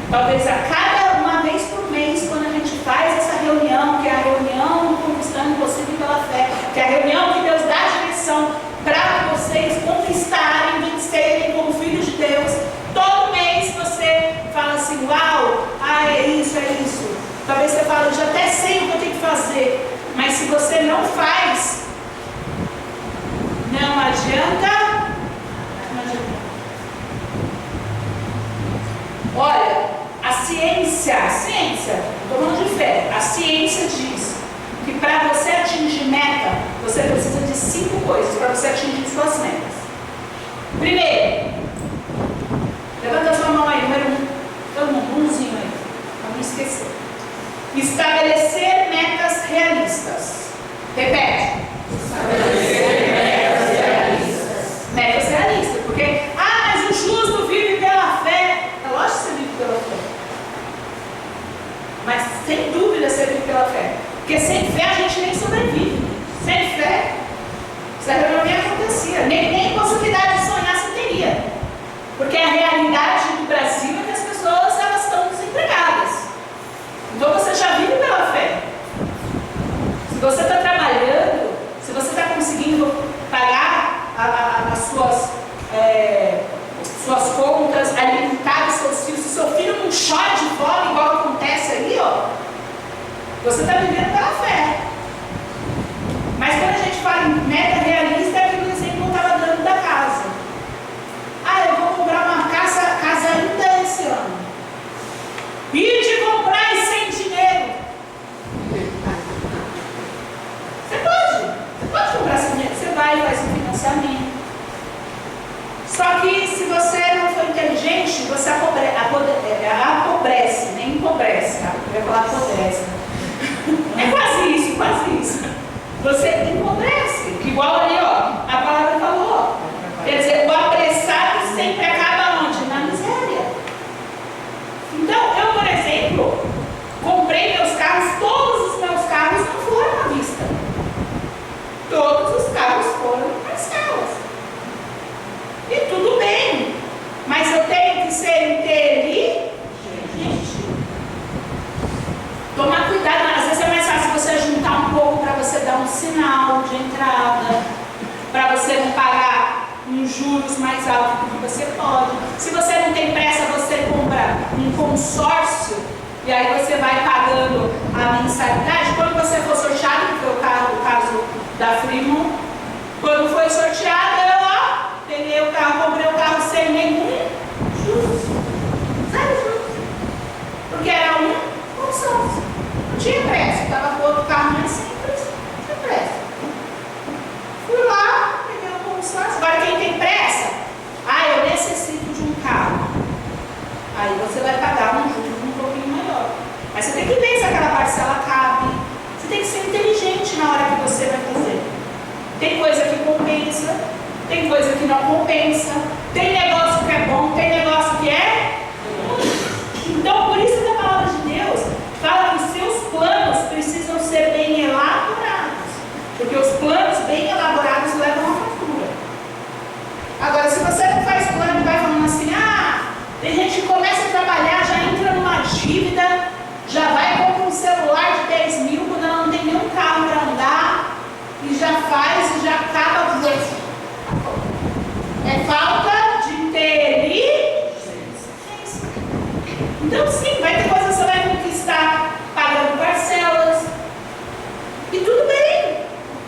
Talvez a cada uma vez por mês, quando a gente faz essa reunião, que é a reunião Conquistando o Possível pela Fé, que é a reunião que Deus dá a direção para vocês conquistarem, vencerem como filhos de Deus. Todo mês você fala assim, uau, é isso. Talvez você fale, eu já até sei o que eu tenho que fazer. Mas se você não faz, não adianta. Olha, a ciência, estou falando de fé, a ciência diz que para você atingir meta, você precisa de 5 coisas para você atingir suas metas. Primeiro, levanta a sua mão aí, número 1. Todo mundo, umzinho aí, para não esquecer. Estabelecer Repete. Metas realistas. Porque, mas o justo vive pela fé. É lógico que você vive pela fé. Mas sem dúvida você vive pela fé. Porque sem fé a gente nem sobrevive. Sem fé, essa reunião nem acontecia. Nem possibilidade de sonhar você teria. Porque a realidade do Brasil é que as pessoas elas estão desempregadas. Então você já vive pela fé. Se você está trabalhando, se você está conseguindo pagar as suas contas, alimentar os seus filhos, se seu filho não chora de fome, igual acontece aí, você está vivendo pela fé. Mas quando a gente fala em meta realista, é aquele exemplo que eu estava dando da casa. Eu vou comprar uma casa ainda esse ano. E de comprar e sem dinheiro. Você pode comprar sem dinheiro. Você vai e faz um financiamento. Só que se você não for inteligente, você acobrece, nem empobrece, tá? Eu ia falar apodrece. É quase isso. Você empobrece. Igual ali, a palavra falou. Quer dizer, o apressado sempre acaba onde? Na miséria. Então, eu, por exemplo, comprei meus carros, todos os meus carros não foram à vista. Todos os carros foram parcelas. E tudo bem, mas eu tenho que ser inteligente. Tomar cuidado, às vezes é mais fácil você juntar um pouco para você dar um sinal de entrada, para você não pagar juros mais altos do que você pode. Se você não tem pressa, você compra um consórcio e aí você vai pagando a mensalidade. Quando você for sorteado, que foi o caso da Fremont, quando foi sorteado, eu peguei o carro, comprei o carro sem nenhum juros. Zero juros. Porque era um consórcio. Não tinha pressa, estava com outro carro mais simples, sem pressa. Fui lá, peguei o consórcio. Agora quem tem pressa, eu necessito de um carro. Aí você vai pagar um juros um pouquinho maior. Mas você tem que ver se aquela parcela cabe. Você tem que ser inteligente na hora que você vai fazer. Tem coisa que compensa, tem coisa que não compensa, tem negócio que é bom, tem negócio que é ruim. Então, por isso que a palavra de Deus fala que os seus planos precisam ser bem elaborados. Porque os planos bem elaborados levam a fatura. Agora, se você não faz plano e vai falando assim, tem gente que começa a trabalhar, já entra numa dívida, já vai comprar um celular de 10 mil, quando ela não tem nenhum carro para andar, e já faz e já acaba com isso. É falta de inteligência. Então, sim, vai ter coisas que você vai conquistar pagando parcelas. E tudo bem,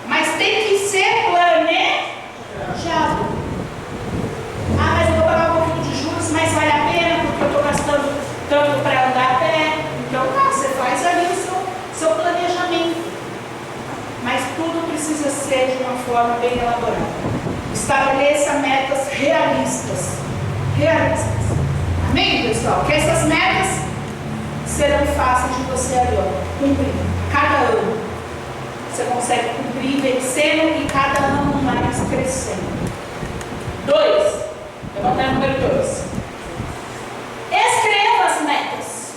mas tem que ser planejado. Mas eu vou pagar um pouquinho de juros, mas vale a pena porque eu estou gastando tanto para andar a pé. Então, você faz ali o seu planejamento. Mas tudo precisa ser de uma forma bem elaborada. Estabeleça metas realistas. Amém, pessoal? Que essas metas serão fáceis de você cumprir. Cada ano você consegue cumprir, vencendo e cada ano mais crescendo. 2. Levantar o número 2. Escreva as metas.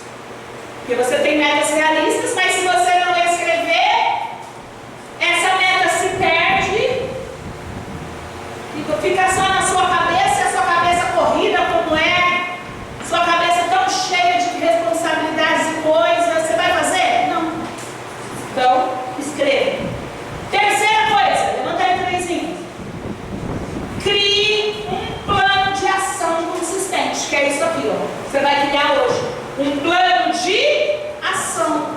Porque você tem metas realistas, mas se você não escrever, essa meta se perde e fica só na sua cabeça, a sua cabeça corrida como é, sua cabeça tão cheia de responsabilidades e coisas. Você vai fazer? Não. Então, escreva. Terceira coisa, levanta aí o trezinho. Crie um plano de ação consistente, que é isso aqui, Você vai criar hoje um plano de ação.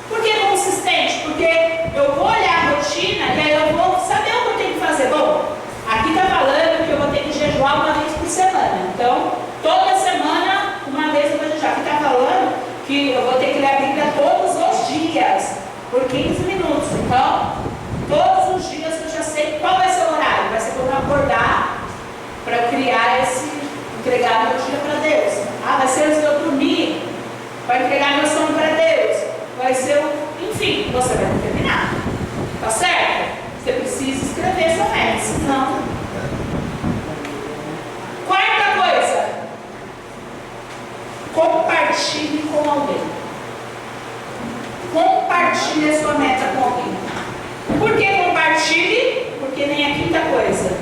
Por que consistente? Porque eu vou olhar a rotina e aí eu vou saber o que eu tenho que fazer. Bom, aqui está falando que eu vou ter que jejuar uma vez por semana. Então, toda semana, uma vez eu vou jejuar. Aqui está falando que eu vou ter que ler a Bíblia todos os dias, por 15 minutos. Então, todos os dias eu já sei qual vai ser o horário. Vai ser quando eu acordar para eu entregar meu dia para Deus. Vai ser antes de eu dormir, vai entregar meu sono para Deus. Vai ser enfim, você vai terminar. Tá certo? compartilhe a sua meta com alguém. Por que compartilhe? Porque nem a quinta coisa.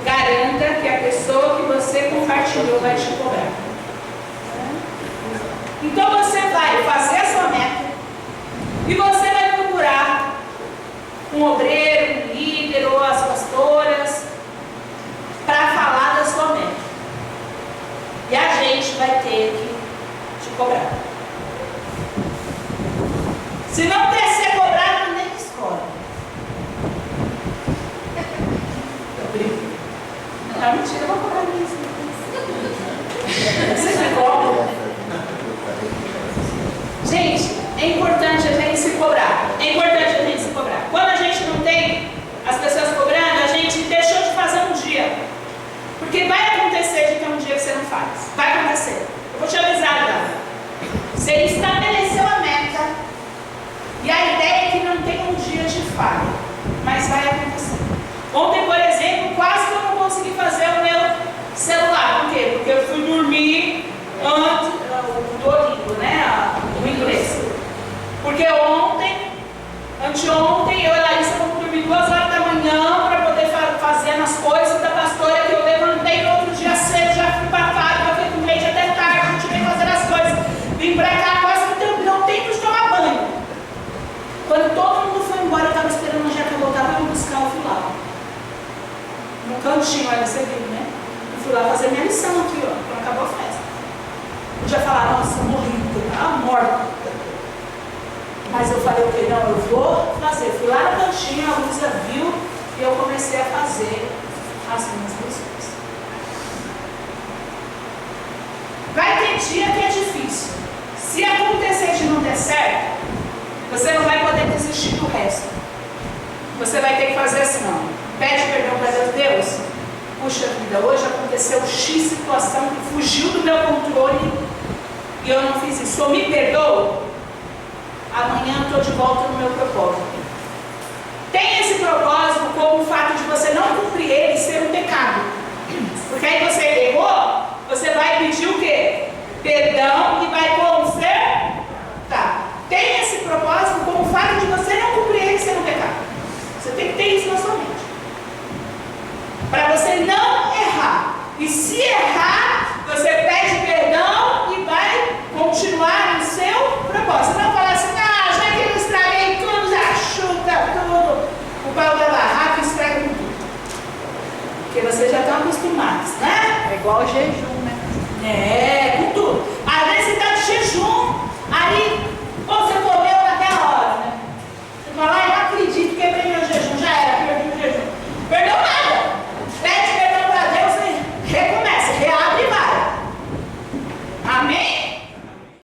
Garanta que a pessoa que você compartilhou vai te cobrar. Então você vai fazer a sua meta e você vai procurar um obreiro, um líder ou as pastoras para falar da sua meta. E a gente vai ter que te cobrar. Se não quer ser cobrado, nem escolhe. Eu brinco. Não, mentira, eu vou cobrar isso. Você me cobra. Gente, é importante a gente se cobrar. É importante a gente se cobrar. Quando a gente não tem as pessoas cobrando, a gente deixou de fazer um dia. Porque vai acontecer de ter um dia que você não faz. Vai acontecer. Eu vou te avisar agora. Você estabeleceu a meta. E a ideia é que não tenha um dia de falha. Mas vai acontecer. Ontem, por exemplo, quase que eu não consegui fazer o meu celular. Por quê? Porque eu fui dormir antes do Duolingo, né? O inglês. Porque anteontem, eu e a Larissa vamos dormir 2 horas da manhã para poder fazer as coisas da pastora que eu levantei no outro dia cedo, já fui para fábrica, eu fui com leite até tarde, continuei fazendo as coisas. Vim para cá, quase que não tempo de tomar banho. Quando todo mundo foi embora, eu estava esperando a Jeca voltar para me buscar, eu fui lá. No cantinho, aí você viu, né? Eu fui lá fazer minha lição aqui, ó, quando acabou a festa. Podia falar, nossa, morri, estava morta. Mas eu falei o quê? Não, eu vou fazer. Fui lá no cantinho, a Luísa viu e eu comecei a fazer as minhas lições. Vai ter dia que é difícil. Se acontecer de não ter certo, você não vai poder desistir do resto. Você vai ter que fazer assim, não. Pede perdão para Deus. Deus, puxa vida, hoje aconteceu X situação que fugiu do meu controle e eu não fiz isso. Eu me perdoo. Amanhã eu estou de volta no meu propósito. Tenha esse propósito como o fato de você não cumprir ele ser um pecado. Porque aí você errou, você vai pedir o quê? Perdão e vai consertar. Tenha esse propósito como o fato de você não cumprir ele ser um pecado. Você tem que ter isso na sua mente. Para você não errar. E se errar, você pede perdão e vai continuar no seu propósito. Não falar assim, já que eu estraguei tudo, já chuta tudo. O pau da barraca estraga tudo. Porque vocês já estão acostumados, né? É igual ao jejum, né? É,